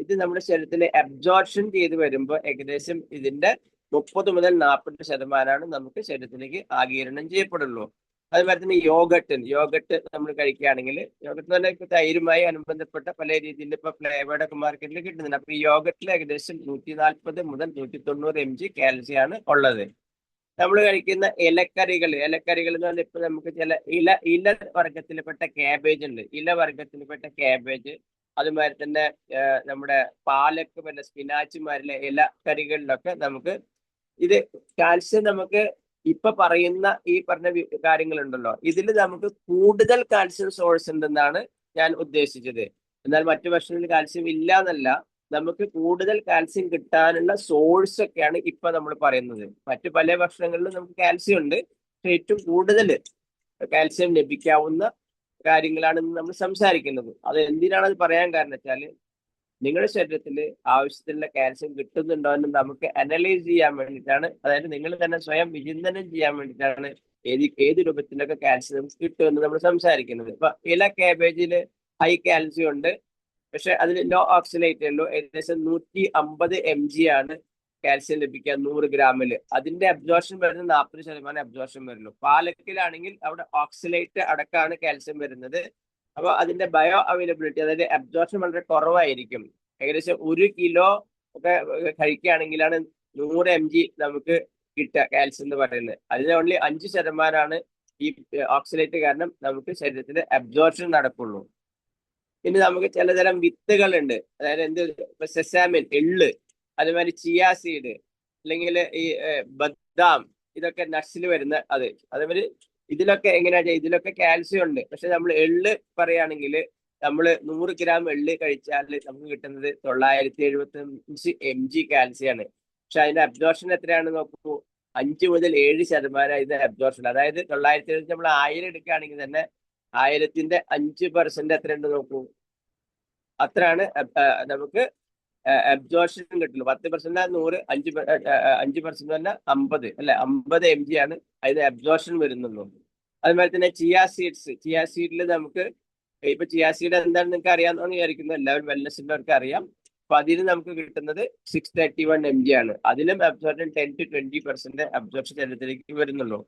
ഇത് നമ്മുടെ ശരീരത്തിൽ അബ്സോർപ്ഷൻ ചെയ്ത് വരുമ്പോൾ ഏകദേശം ഇതിന്റെ 30 മുതൽ 40% നമുക്ക് ശരീരത്തിലേക്ക് ആഗിരണം ചെയ്യപ്പെടുള്ളൂ. അതുപോലെ തന്നെ യോഗട്ട് നമ്മൾ കഴിക്കുകയാണെങ്കിൽ, യോഗട്ട് തന്നെ ഇപ്പൊ തൈരുമായി അനുബന്ധപ്പെട്ട പല രീതിയിൽ ഇപ്പൊ ഫ്ലേവേർഡ് ഒക്കെ മാർക്കറ്റിൽ കിട്ടുന്നുണ്ട്. അപ്പൊ ഈ യോഗട്ടിൽ ഏകദേശം 140 മുതൽ 190 mg കാൽസ്യം ആണ് ഉള്ളത്. നമ്മൾ കഴിക്കുന്ന ഇലക്കറികൾ എന്ന് പറഞ്ഞാൽ ഇപ്പൊ നമുക്ക് ചില ഇല വർഗത്തിൽപ്പെട്ട ക്യാബേജ് ഉണ്ട്, ഇല വർഗത്തിൽപ്പെട്ട ക്യാബേജ്. അതുമാതിരി തന്നെ നമ്മുടെ പാലക്ക്, പിന്നെ സ്പിനാച്ചുമാരിലെ ഇലക്കറികളിലൊക്കെ നമുക്ക് ഇത് കാൽസ്യം നമുക്ക് ഇപ്പൊ പറയുന്ന ഈ പറഞ്ഞ കാര്യങ്ങളുണ്ടല്ലോ, ഇതിൽ നമുക്ക് കൂടുതൽ കാൽസ്യം സോഴ്സ് ഉണ്ടെന്നാണ് ഞാൻ ഉദ്ദേശിച്ചത്. എന്നാൽ മറ്റു ഭക്ഷണത്തിൽ കാൽസ്യം ഇല്ല എന്നല്ല, നമുക്ക് കൂടുതൽ കാൽസ്യം കിട്ടാനുള്ള സോഴ്സ് ഒക്കെയാണ് ഇപ്പൊ നമ്മൾ പറയുന്നത്. മറ്റു പല ഭക്ഷണങ്ങളിലും നമുക്ക് കാൽസ്യം ഉണ്ട്, പക്ഷെ ഏറ്റവും കൂടുതൽ കാൽസ്യം ലഭിക്കാവുന്ന കാര്യങ്ങളാണ് നമ്മൾ സംസാരിക്കുന്നത്. അത് എന്തിനാണ് അത് പറയാൻ കാരണം വെച്ചാല്, നിങ്ങളുടെ ശരീരത്തിൽ ആവശ്യത്തിലുള്ള കാൽസ്യം കിട്ടുന്നുണ്ടോ എന്ന് നമുക്ക് അനലൈസ് ചെയ്യാൻ വേണ്ടിയിട്ടാണ്. അതായത് നിങ്ങൾ തന്നെ സ്വയം വിചിന്തനം ചെയ്യാൻ വേണ്ടിയിട്ടാണ് ഏത് രൂപത്തിലൊക്കെ കാൽസ്യം നമുക്ക് കിട്ടുമെന്ന് നമ്മൾ സംസാരിക്കുന്നത്. ഇപ്പൊ ഇല ക്യാബേജില് ഹൈ കാൽസ്യം ഉണ്ട്, പക്ഷെ അതിൽ ലോ ഓക്സിലേറ്റ് ഉള്ളൂ. ഏകദേശം 150 mg ആണ് കാൽസ്യം ലഭിക്കുക 100 ഗ്രാമില്. അതിന്റെ അബ്സോർപ്ഷൻ വരുന്നത് 40% അബ്സോർപ്ഷൻ വരുള്ളൂ. പാലക്കിലാണെങ്കിൽ അവിടെ ഓക്സിലേറ്റ് അടക്കമാണ് കാൽസ്യം വരുന്നത്. അപ്പൊ അതിന്റെ ബയോ അവൈലബിലിറ്റി, അതായത് അബ്സോർപ്ഷൻ വളരെ കുറവായിരിക്കും. ഏകദേശം 1 കിലോ ഒക്കെ കഴിക്കുകയാണെങ്കിലാണ് 100 mg നമുക്ക് കിട്ടുക കാൽസ്യം എന്ന് പറയുന്നത്. അതിന് ഓൺലി 5% ഈ ഓക്സിലേറ്റ് കാരണം നമുക്ക് ശരീരത്തിൽ അബ്സോർപ്ഷൻ നടക്കുള്ളൂ. ഇനി നമുക്ക് ചിലതരം വിത്തുകളുണ്ട്, അതായത് സെസാമിൻ, എള്ള്, അതുമാതിരി ചിയാ സീഡ്, അല്ലെങ്കിൽ ഈ ബദാം, ഇതൊക്കെ നട്ട്സിൽ വരുന്ന അതേമാതിരി ഇതിലൊക്കെ എങ്ങനെയാ, ഇതിലൊക്കെ കാൽസ്യം ഉണ്ട്. പക്ഷെ നമ്മൾ എള്ള് പറയുകയാണെങ്കിൽ, നമ്മൾ 100 ഗ്രാം എള്ള് കഴിച്ചാൽ നമുക്ക് കിട്ടുന്നത് 975 mg കാൽസ്യം ആണ്. പക്ഷെ അതിന്റെ അബ്സോർപ്ഷൻ എത്രയാണ് നോക്കൂ, 5 മുതൽ 7% ഇതിന്റെ അബ്സോർപ്ഷൻ. അതായത് 970 നമ്മൾ 1000 എടുക്കുകയാണെങ്കിൽ തന്നെ 1000ന്റെ 5% എത്രയുണ്ട് നോക്കൂ, അത്രയാണ് നമുക്ക് അബ്സോർപ്ഷൻ കിട്ടുള്ളൂ. 10% 100, 5% തന്നെ 50 അല്ലെ, 50 mg ആണ് അതിന് അബ്സോർപ്ഷൻ വരുന്നുള്ളൂ. അതുപോലെ തന്നെ ചിയാ സീഡിൽ നമുക്ക് ഇപ്പൊ ചിയാ സീഡ് എന്താണെന്ന് നിങ്ങൾക്ക് അറിയാമെന്ന് വിചാരിക്കുന്നു, എല്ലാവരും വെൽനസിന്റെ അറിയാം. അപ്പൊ അതിന് നമുക്ക് കിട്ടുന്നത് 631 mg ആണ്. അതിലും അബ്സോർപ്ഷൻ 10 to 20% അബ്സോർപ്ഷൻ ശരീരത്തിലേക്ക് വരുന്നുള്ളൂ.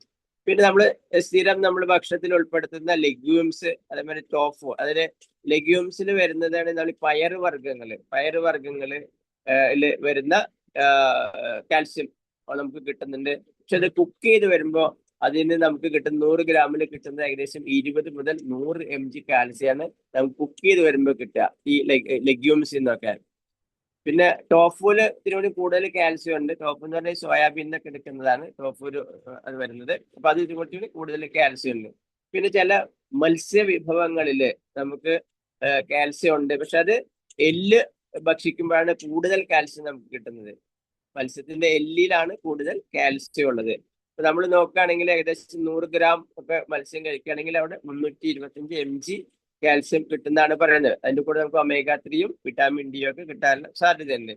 പിന്നെ നമ്മൾ സ്ഥിരം നമ്മൾ ഭക്ഷണത്തിൽ ഉൾപ്പെടുത്തുന്ന ലെഗ്യൂംസ്, അതേപോലെ ടോഫു, അതില് ലെഗ്യൂംസിൽ വരുന്നതാണ് നമ്മൾ പയറ് വർഗ്ഗങ്ങള് വരുന്ന കാൽസ്യം നമുക്ക് കിട്ടുന്നുണ്ട്. പക്ഷെ അത് കുക്ക് ചെയ്ത് വരുമ്പോൾ അതിന് നമുക്ക് കിട്ടുന്ന 100 ഗ്രാമിൽ കിട്ടുന്നത് ഏകദേശം 20 മുതൽ 100 mg കാൽസ്യമാണ് നമുക്ക് കുക്ക് ചെയ്ത് വരുമ്പോൾ കിട്ടുക ഈ ലെഗ്യൂംസിൽ നിന്നൊക്കെ. പിന്നെ ടോഫുല് ഇതിനോട് കൂടുതൽ കാൽസ്യം ഉണ്ട്. ടോഫു എന്ന് പറഞ്ഞാൽ സോയാബീനൊക്കെ എടുക്കുന്നതാണ് ടോഫു അത് വരുന്നത്. അപ്പൊ അത് ഇതിനോട് കൂടുതൽ കാൽസ്യം ഉണ്ട്. പിന്നെ ചില മത്സ്യ വിഭവങ്ങളില് നമുക്ക് കാൽസ്യം ഉണ്ട്. പക്ഷെ അത് എല്ല് ഭക്ഷിക്കുമ്പോഴാണ് കൂടുതൽ കാൽസ്യം നമുക്ക് കിട്ടുന്നത്. മത്സ്യത്തിന്റെ എല്ലിലാണ് കൂടുതൽ കാൽസ്യം ഉള്ളത്. അപ്പൊ നമ്മൾ നോക്കുകയാണെങ്കിൽ ഏകദേശം 100 ഗ്രാം ഒക്കെ മത്സ്യം കഴിക്കുകയാണെങ്കിൽ അവിടെ 325 mg കാൽസ്യം കിട്ടുന്നതാണ് പറയുന്നത്. അതിന്റെ കൂടെ നമുക്ക് ഒമേഗ 3യും വിറ്റാമിൻ ഡി ഒക്കെ കിട്ടാനുള്ള സാധ്യതയുണ്ട്.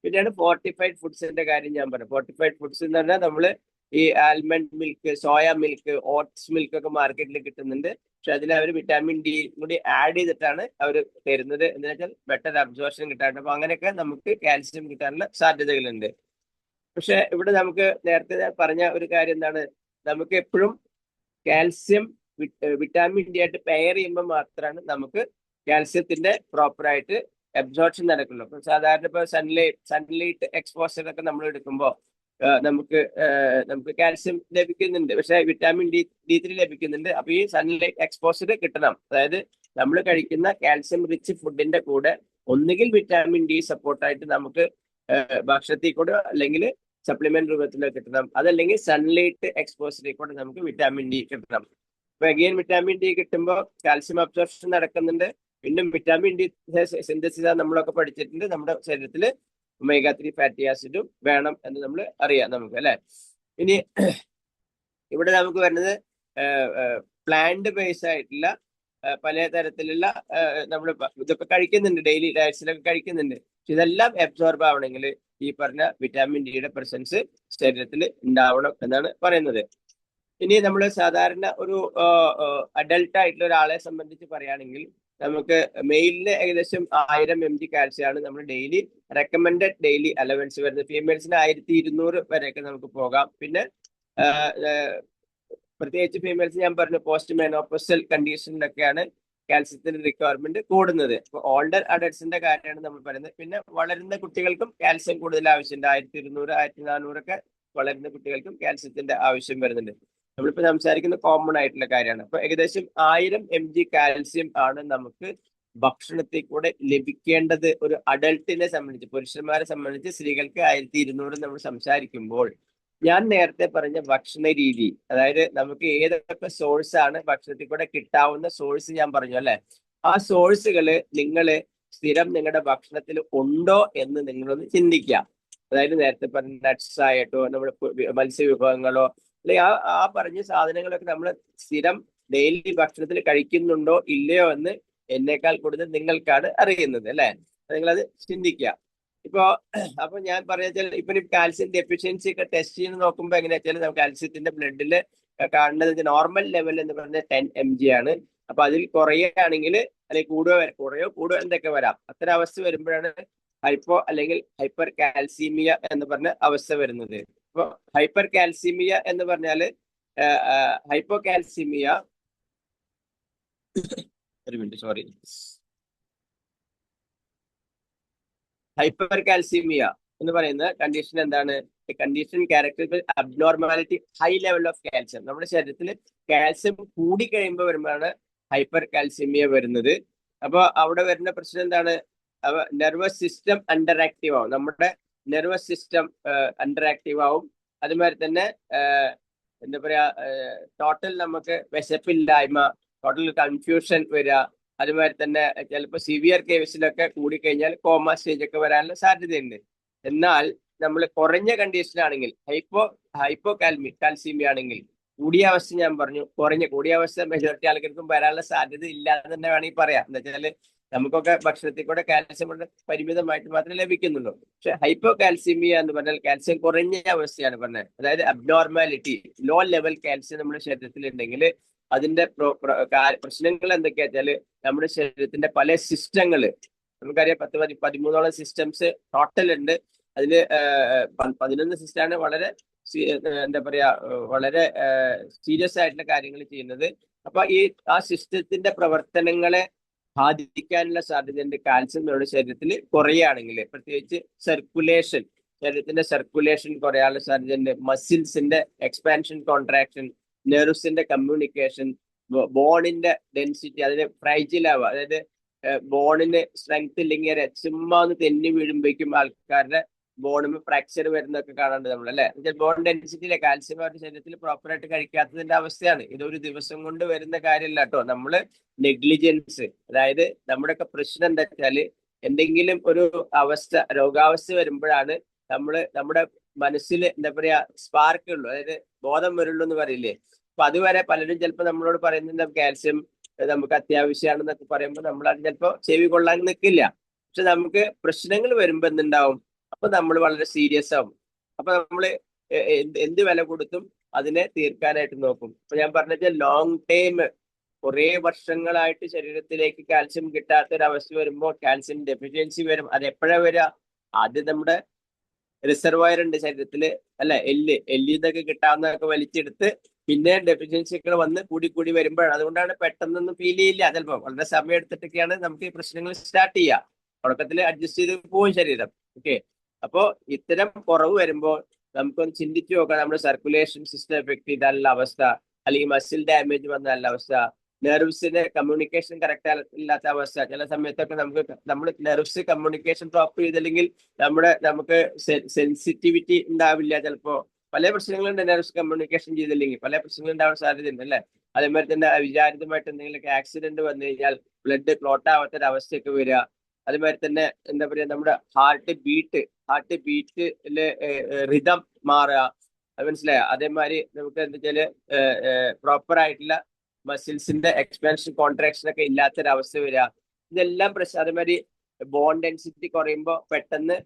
പിന്നെയാണ് ഫോർട്ടിഫൈഡ് ഫുഡ്സിന്റെ കാര്യം ഞാൻ പറഞ്ഞു. ഫോർട്ടിഫൈഡ് ഫുഡ്സ് എന്ന് പറഞ്ഞാൽ നമ്മൾ ഈ almond milk, soya milk, oats milk ഒക്കെ മാർക്കറ്റിൽ കിട്ടുന്നുണ്ട്. പക്ഷെ അതിൽ അവർ വിറ്റാമിൻ ഡി കൂടി ആഡ് ചെയ്തിട്ടാണ് അവർ തരുന്നത്. എന്ന് വെച്ചാൽ ബെറ്റർ അബ്സോർപ്ഷൻ കിട്ടാറുണ്ട്. അപ്പൊ അങ്ങനെയൊക്കെ നമുക്ക് കാൽസ്യം കിട്ടാനുള്ള സാധ്യതകളുണ്ട്. പക്ഷെ ഇവിടെ നമുക്ക് നേരത്തെ ഞാൻ പറഞ്ഞ ഒരു കാര്യം എന്താണ്, നമുക്ക് എപ്പോഴും കാൽസ്യം വിറ്റാമിൻ ഡി ആയിട്ട് പെയർ ചെയ്യുമ്പോൾ മാത്രമാണ് നമുക്ക് കാൽസ്യത്തിന്റെ പ്രോപ്പറായിട്ട് അബ്സോർപ്ഷൻ നടക്കുള്ളൂ. അപ്പൊ സാധാരണ ഇപ്പൊ സൺലൈറ്റ് എക്സ്പോഷർ ഒക്കെ നമ്മൾ എടുക്കുമ്പോൾ നമുക്ക് കാൽസ്യം ലഭിക്കുന്നുണ്ട്. പക്ഷെ വിറ്റാമിൻ D3 ലഭിക്കുന്നുണ്ട്. അപ്പൊ ഈ സൺലൈറ്റ് എക്സ്പോഷർ കിട്ടണം. അതായത് നമ്മൾ കഴിക്കുന്ന കാൽസ്യം റിച്ച് ഫുഡിന്റെ കൂടെ ഒന്നുകിൽ വിറ്റാമിൻ ഡി സപ്പോർട്ടായിട്ട് നമുക്ക് ഭക്ഷണത്തിൽ കൂടെ അല്ലെങ്കിൽ സപ്ലിമെന്റ് രൂപത്തിൽ കിട്ടണം, അതല്ലെങ്കിൽ സൺലൈറ്റ് എക്സ്പോഷറിൽ കൂടെ നമുക്ക് വിറ്റാമിൻ ഡി കിട്ടണം. അപ്പൊ അഗെയിൻ വിറ്റാമിൻ ഡി കിട്ടുമ്പോൾ കാൽസ്യം അബ്സോർപ്ഷൻ നടക്കുന്നുണ്ട്. പിന്നെ വിറ്റാമിൻ ഡി സിന്തസിസ് നമ്മളൊക്കെ പഠിച്ചിട്ടുണ്ട്. നമ്മുടെ ശരീരത്തിൽ ഒമേഗ 3 ഫാറ്റി ആസിഡും വേണം എന്ന് നമ്മൾ അറിയാം നമുക്ക്, അല്ലെ. ഇനി ഇവിടെ നമുക്ക് വരുന്നത് പ്ലാന്റ് ബേസ് ആയിട്ടുള്ള പല തരത്തിലുള്ള നമ്മൾ ഇതൊക്കെ കഴിക്കുന്നുണ്ട്, ഡെയിലി ഡയറ്റ്സിലൊക്കെ കഴിക്കുന്നുണ്ട്. പക്ഷെ ഇതെല്ലാം അബ്സോർബ് ആവണമെങ്കിൽ ഈ പറഞ്ഞ വിറ്റാമിൻ ഡിയുടെ പ്രസൻസ് ശരീരത്തിൽ ഉണ്ടാവണം എന്നാണ് പറയുന്നത്. ഇനി നമ്മൾ സാധാരണ ഒരു അഡൽട്ട് ആയിട്ടുള്ള ഒരാളെ സംബന്ധിച്ച് പറയുകയാണെങ്കിൽ നമുക്ക് മെയിലിന് ഏകദേശം 1000 mg കാൽസ്യമാണ് നമ്മൾ ഡെയിലി റെക്കമെൻഡഡ് ഡെയിലി അലവൻസ് വരുന്നത്. ഫീമെയിൽസിന് 1200 വരെയൊക്കെ നമുക്ക് പോകാം. പിന്നെ പ്രത്യേകിച്ച് ഫീമെയിൽസ് ഞാൻ പറഞ്ഞു പോസ്റ്റ് മെനോപോസൽ കണ്ടീഷനിലൊക്കെയാണ് കാൽസ്യത്തിന്റെ റിക്വയർമെന്റ് കൂടുന്നത്. അപ്പൊ ഓൾഡർ അഡൽട്സിന്റെ കാര്യമാണ് നമ്മൾ പറയുന്നത്. പിന്നെ വളരുന്ന കുട്ടികൾക്കും കാൽസ്യം കൂടുതൽ ആവശ്യമുണ്ട്. 1200 1400 ഒക്കെ വളരുന്ന കുട്ടികൾക്കും കാൽസ്യത്തിന്റെ ആവശ്യം വരുന്നുണ്ട്. നമ്മളിപ്പോ സംസാരിക്കുന്ന കോമൺ ആയിട്ടുള്ള കാര്യമാണ്. അപ്പൊ ഏകദേശം 1000 mg കാൽസ്യം ആണ് നമുക്ക് ഭക്ഷണത്തിൽ കൂടെ ലഭിക്കേണ്ടത് ഒരു അഡൽട്ടിനെ സംബന്ധിച്ച്. പുരുഷന്മാരെ സംബന്ധിച്ച് സ്ത്രീകൾക്ക് 1200 നമ്മൾ സംസാരിക്കുമ്പോൾ ഞാൻ നേരത്തെ പറഞ്ഞ ഭക്ഷണ രീതി, അതായത് നമുക്ക് ഏതൊക്കെ സോഴ്സ് ആണ് ഭക്ഷണത്തിൽ കൂടെ കിട്ടാവുന്ന സോഴ്സ് ഞാൻ പറഞ്ഞു, അല്ലെ. ആ സോഴ്സുകള് നിങ്ങൾ സ്ഥിരം നിങ്ങളുടെ ഭക്ഷണത്തിൽ ഉണ്ടോ എന്ന് നിങ്ങളൊന്ന് ചിന്തിക്കാം. അതായത് നേരത്തെ പറഞ്ഞ നട്ട്സ് ആയിട്ടോ നമ്മുടെ മത്സ്യവിഭവങ്ങളോ അല്ലെങ്കിൽ ആ പറഞ്ഞ സാധനങ്ങളൊക്കെ നമ്മൾ സ്ഥിരം ഡെയിലി ഭക്ഷണത്തിൽ കഴിക്കുന്നുണ്ടോ ഇല്ലയോ എന്ന് എന്നേക്കാൾ കൂടുതൽ നിങ്ങൾക്കാണ് അറിയുന്നത്, അല്ലെ. നിങ്ങളത് ചിന്തിക്കുക. അപ്പൊ ഞാൻ പറഞ്ഞാൽ ഇപ്പൊ കാൽസ്യം ഡെഫിഷ്യൻസി ഒക്കെ ടെസ്റ്റ് ചെയ്ത് നോക്കുമ്പോൾ എങ്ങനെയാ വെച്ചാൽ നമുക്ക് കാൽസ്യത്തിന്റെ ബ്ലഡിൽ കാണുന്നത് നോർമൽ ലെവൽ എന്ന് പറഞ്ഞാൽ 10 mg ആണ്. അപ്പൊ അതിൽ കുറയുകയാണെങ്കിൽ അല്ലെങ്കിൽ കൂടുകയോ എന്തൊക്കെ വരാം. അത്തരം അവസ്ഥ വരുമ്പോഴാണ് ഹൈപ്പോ അല്ലെങ്കിൽ ഹൈപ്പർ കാൽസീമിയ എന്ന് പറഞ്ഞ അവസ്ഥ വരുന്നത്. അപ്പൊ ഹൈപ്പർ കാൽസീമിയ എന്ന് പറഞ്ഞാല് ഹൈപ്പോ കാൽസീമിയ ഒരു മിനിറ്റ് സോറി ഹൈപ്പർ കാൽസീമിയ എന്ന് പറയുന്ന കണ്ടീഷൻ എന്താണ്? Condition character abnormality high level of calcium. നമ്മുടെ ശരീരത്തിൽ കാൽസ്യം കൂടി കഴിയുമ്പോൾ വരുമ്പോഴാണ് ഹൈപ്പർ കാൽസീമിയ വരുന്നത്. അപ്പൊ അവിടെ വരുന്ന പ്രശ്നം എന്താണ്? നെർവസ് സിസ്റ്റം അണ്ടർ ആക്റ്റീവ് ആവും. നമ്മുടെ നെർവസ് സിസ്റ്റം അണ്ടർ ആക്റ്റീവ് ആവും. അതുമാതിരി തന്നെ എന്താ പറയാ, ടോട്ടൽ നമുക്ക് വിശപ്പില്ലായ്മ, ടോട്ടൽ കൺഫ്യൂഷൻ വരിക. അതുമാതിരി തന്നെ ചിലപ്പോൾ സിവിയർ കേസിലൊക്കെ കൂടിക്കഴിഞ്ഞാൽ കോമ സ്റ്റേജ് ഒക്കെ വരാനുള്ള സാധ്യതയുണ്ട്. എന്നാൽ നമ്മൾ കുറഞ്ഞ കണ്ടീഷൻ ആണെങ്കിൽ ഹൈപ്പോ കാൽസീമിയ ആണെങ്കിൽ കൂടിയ അവസ്ഥ ഞാൻ പറഞ്ഞു, കൂടിയ അവസ്ഥ മെജോറിറ്റി ആൾക്കാർക്കും വരാനുള്ള സാധ്യത ഇല്ലാതെ തന്നെ വേണമെങ്കിൽ പറയാം. എന്താ വെച്ചാൽ നമുക്കൊക്കെ ഭക്ഷണത്തിൽ കൂടെ കാൽസ്യം കൊണ്ട് പരിമിതമായിട്ട് മാത്രമേ ലഭിക്കുന്നുള്ളൂ. പക്ഷെ ഹൈപ്പോ കാൽസീമിയ എന്ന് പറഞ്ഞാൽ കാൽസ്യം കുറഞ്ഞ അവസ്ഥയാണ് പറഞ്ഞത്. അതായത് അബ്നോർമാലിറ്റി, ലോ ലെവൽ കാൽസ്യം നമ്മുടെ ശരീരത്തിൽ ഉണ്ടെങ്കിൽ അതിന്റെ പ്രശ്നങ്ങൾ എന്തൊക്കെയാ വെച്ചാല് നമ്മുടെ ശരീരത്തിന്റെ പല സിസ്റ്റങ്ങള് നമുക്കറിയാം. 13ഓളം സിസ്റ്റംസ് ടോട്ടൽ ഉണ്ട്. അതില് 11 സിസ്റ്റമാണ് വളരെ എന്താ പറയാ വളരെ സീരിയസ് ആയിട്ടുള്ള കാര്യങ്ങൾ ചെയ്യുന്നത്. അപ്പൊ ആ സിസ്റ്റത്തിന്റെ പ്രവർത്തനങ്ങളെ ബാധിക്കാനുള്ള സാധ്യതയുണ്ട് കാൽസ്യം നമ്മുടെ ശരീരത്തിൽ കുറയുകയാണെങ്കിൽ. പ്രത്യേകിച്ച് ശരീരത്തിന്റെ സർക്കുലേഷൻ കുറയാനുള്ള സാധ്യതയുണ്ട്. മസിൽസിന്റെ എക്സ്പാൻഷൻ, കോൺട്രാക്ഷൻ, നെർവ്സിന്റെ കമ്മ്യൂണിക്കേഷൻ, ബോണിന്റെ ഡെൻസിറ്റി അതിന് ഫ്രൈജിൽ ആവുക. അതായത് ബോണിന് സ്ട്രെങ്ത് ഇല്ലെങ്കിൽ ചുമ്മാ ഒന്ന് തെന്നി വീഴുമ്പോഴേക്കും ആൾക്കാരുടെ ബോണിന് ഫ്രാക്ചർ വരുന്നതൊക്കെ കാണാണ്ട് നമ്മൾ, അല്ലെ? ബോൺ ഡെൻസിറ്റിയിലെ കാൽസ്യം അവരുടെ ശരീരത്തിൽ പ്രോപ്പറായിട്ട് കഴിക്കാത്തതിന്റെ അവസ്ഥയാണ്. ഇതൊരു ദിവസം കൊണ്ട് വരുന്ന കാര്യമല്ല കേട്ടോ. നമ്മള് നെഗ്ലിജൻസ്, അതായത് നമ്മുടെയൊക്കെ പ്രശ്നം എന്താ വെച്ചാല് എന്തെങ്കിലും ഒരു രോഗാവസ്ഥ വരുമ്പോഴാണ് നമ്മുടെ മനസ്സിൽ എന്താ പറയാ സ്പാർക്ക് ഉള്ളൂ, അതായത് ബോധം വരുള്ളൂ എന്ന് പറയില്ലേ. അപ്പൊ അതുവരെ പലരും ചിലപ്പോൾ നമ്മളോട് പറയുന്നുണ്ട് കാൽസ്യം നമുക്ക് അത്യാവശ്യമാണെന്നൊക്കെ പറയുമ്പോൾ നമ്മൾ അത് ചിലപ്പോൾ ചെവി കൊള്ളാൻ നിൽക്കില്ല. പക്ഷെ നമുക്ക് പ്രശ്നങ്ങൾ വരുമ്പോൾ എന്തുണ്ടാവും? അപ്പൊ നമ്മൾ വളരെ സീരിയസ് ആവും. അപ്പൊ നമ്മൾ എന്ത് വില കൊടുത്തും അതിനെ തീർക്കാനായിട്ട് നോക്കും. അപ്പൊ ഞാൻ പറഞ്ഞത് ലോങ് ടൈം, കുറെ വർഷങ്ങളായിട്ട് ശരീരത്തിലേക്ക് കാൽസ്യം കിട്ടാത്ത ഒരു അവസ്ഥ വരുമ്പോൾ കാൽസ്യം ഡെഫിഷ്യൻസി വരും. അത് എപ്പോഴാണ് വരിക? ആദ്യം നമ്മുടെ റിസർവയർ ഉണ്ട് ശരീരത്തില്, അല്ലെ? എല്ലിന്നൊക്കെ കിട്ടാവുന്നതൊക്കെ വലിച്ചെടുത്ത് പിന്നെ ഡെഫിഷ്യൻസികൾ വന്ന് കൂടി വരുമ്പോഴാണ്. അതുകൊണ്ടാണ് പെട്ടെന്നൊന്നും ഫീൽ ചെയ്യില്ല. ചിലപ്പോൾ വളരെ സമയം എടുത്തിട്ടൊക്കെയാണ് നമുക്ക് ഈ പ്രശ്നങ്ങൾ സ്റ്റാർട്ട് ചെയ്യുക. തുടക്കത്തിൽ അഡ്ജസ്റ്റ് ചെയ്ത് പോകും ശരീരം. ഓക്കെ. അപ്പോ ഇത്തരം കുറവ് വരുമ്പോൾ നമുക്കൊന്ന് ചിന്തിച്ചു നോക്കാം. നമ്മുടെ സർക്കുലേഷൻ സിസ്റ്റം എഫക്ട് ചെയ്താലുള്ള അവസ്ഥ, അല്ലെങ്കിൽ മസിൽ ഡാമേജ് വന്നാലുള്ള അവസ്ഥ, നെർവ്സിന് കമ്മ്യൂണിക്കേഷൻ കറക്റ്റ് ഇല്ലാത്ത അവസ്ഥ. ചില സമയത്തൊക്കെ നമ്മൾ നെർവ്സ് കമ്മ്യൂണിക്കേഷൻ പ്രോപ്പർ ചെയ്തില്ലെങ്കിൽ നമുക്ക് സെൻസിറ്റിവിറ്റി ഉണ്ടാവില്ല. ചിലപ്പോ പല പ്രശ്നങ്ങളുണ്ട്. നെർവ്സ് കമ്മ്യൂണിക്കേഷൻ ചെയ്തില്ലെങ്കിൽ പല പ്രശ്നങ്ങളും ഉണ്ടാവാൻ സാധ്യതയുണ്ട്, അല്ലെ? അതേമാതിരി തന്നെ അവിചാരിതമായിട്ട് എന്തെങ്കിലുമൊക്കെ ആക്സിഡന്റ് വന്നു കഴിഞ്ഞാൽ ബ്ലഡ് ക്ലോട്ട് ആവാത്തൊരവസ്ഥയൊക്കെ വരിക. അതുമാതിരി തന്നെ എന്താ പറയാ, നമ്മുടെ ഹാർട്ട് ബീറ്റില് റിതം മാറുക. അത് മനസ്സിലായോ? അതേമാതിരി നമുക്ക് എന്താ വെച്ചാല് പ്രോപ്പർ ആയിട്ടുള്ള മസിൽസിന്റെ എക്സ്പാൻഷൻ, കോൺട്രാക്ഷൻ ഒക്കെ ഇല്ലാത്തൊരവസ്ഥ വരിക. ഇതെല്ലാം പ്രശ്നം. അതേമാതിരി ബോൺ ഡെൻസിറ്റി കുറയുമ്പോൾ പെട്ടെന്ന്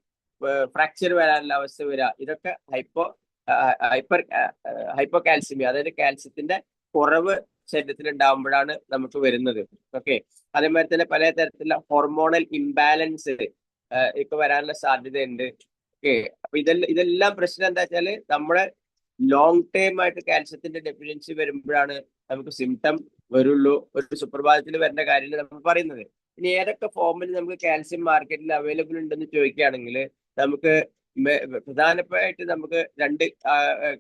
ഫ്രാക്ചർ വരാനുള്ള അവസ്ഥ വരിക. ഇതൊക്കെ ഹൈപ്പോ കാൽസ്യമി, അതായത് കാൽസ്യത്തിന്റെ കുറവ് ശരീരത്തിൽ ഉണ്ടാകുമ്പോഴാണ് നമുക്ക് വരുന്നത്. ഓക്കെ. അതേമാതിരി തന്നെ പല തരത്തിലുള്ള ഹോർമോണൽ ഇംബാലൻസ് ഒക്കെ വരാനുള്ള സാധ്യതയുണ്ട്. ഓക്കെ. അപ്പൊ ഇതെല്ലാം പ്രശ്നം എന്താ വെച്ചാല് നമ്മുടെ ലോങ് ടൈം ആയിട്ട് കാൽസ്യത്തിന്റെ ഡെഫിഷ്യൻസി വരുമ്പോഴാണ് നമുക്ക് സിംറ്റം വരുള്ളൂ. ഒരു സുപ്രഭാതത്തിൽ വരേണ്ട കാര്യങ്ങൾ നമ്മൾ പറയുന്നത്. ഇനി ഏതൊക്കെ ഫോമിൽ നമുക്ക് കാൽസ്യം മാർക്കറ്റിൽ അവൈലബിൾ ഉണ്ടെന്ന് ചോദിക്കുകയാണെങ്കിൽ നമുക്ക് പ്രധാനമായിട്ട് നമുക്ക് രണ്ട്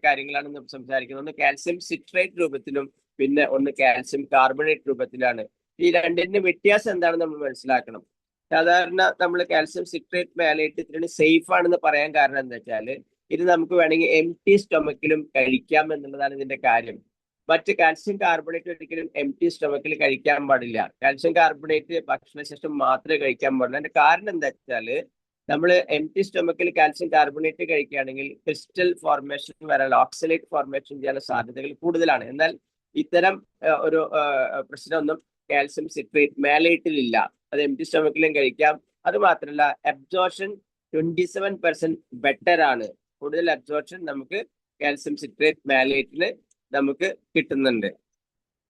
കാര്യങ്ങളാണ് നമ്മൾ സംസാരിക്കുന്നത്. ഒന്ന് കാൽസ്യം സിട്രേറ്റ് രൂപത്തിലും പിന്നെ ഒന്ന് കാൽസ്യം കാർബണേറ്റ് രൂപത്തിലാണ്. ഈ രണ്ടിന്റെ വ്യത്യാസം എന്താണെന്ന് നമ്മൾ മനസ്സിലാക്കണം. സാധാരണ നമ്മൾ കാൽസ്യം സിട്രേറ്റ് മാലേറ്റ് ഇതിന് സേഫ് ആണെന്ന് പറയാൻ കാരണം എന്താ വെച്ചാൽ ഇത് നമുക്ക് വേണമെങ്കിൽ എംപ്റ്റി സ്റ്റൊമക്കിലും കഴിക്കാം എന്നുള്ളതാണ് ഇതിന്റെ കാര്യം. മറ്റ് കാൽസ്യം കാർബണേറ്റ് ഒരിക്കലും എംപ്റ്റി സ്റ്റൊമക്കിൽ കഴിക്കാൻ പാടില്ല. കാൽസ്യം കാർബണേറ്റ് ഭക്ഷണശേഷം മാത്രമേ കഴിക്കാൻ പാടില്ല. അതിന്റെ കാരണം എന്താ വെച്ചാൽ നമ്മൾ എംപ്റ്റി സ്റ്റൊമക്കിൽ കാൽസ്യം കാർബണേറ്റ് കഴിക്കുകയാണെങ്കിൽ ക്രിസ്റ്റൽ ഫോർമേഷൻ വരാനുള്ള, ഓക്സലേറ്റ് ഫോർമേഷൻ ചെയ്യാനുള്ള സാധ്യതകൾ കൂടുതലാണ്. എന്നാൽ ഇത്തരം ഒരു പ്രശ്നമൊന്നും കാൽസ്യം സിട്രേറ്റ് മാലേറ്റിലില്ല. അത് എംപ്റ്റി സ്റ്റൊമക്കിലും കഴിക്കാം. അത് മാത്രമല്ല അബ്സോർപ്ഷൻ 27% ബെറ്റർ ആണ്. കൂടുതൽ അബ്സോർപ്ഷൻ നമുക്ക് കാൽസ്യം സിട്രേറ്റ് മാലേറ്റില് നമുക്ക് കിട്ടുന്നുണ്ട്.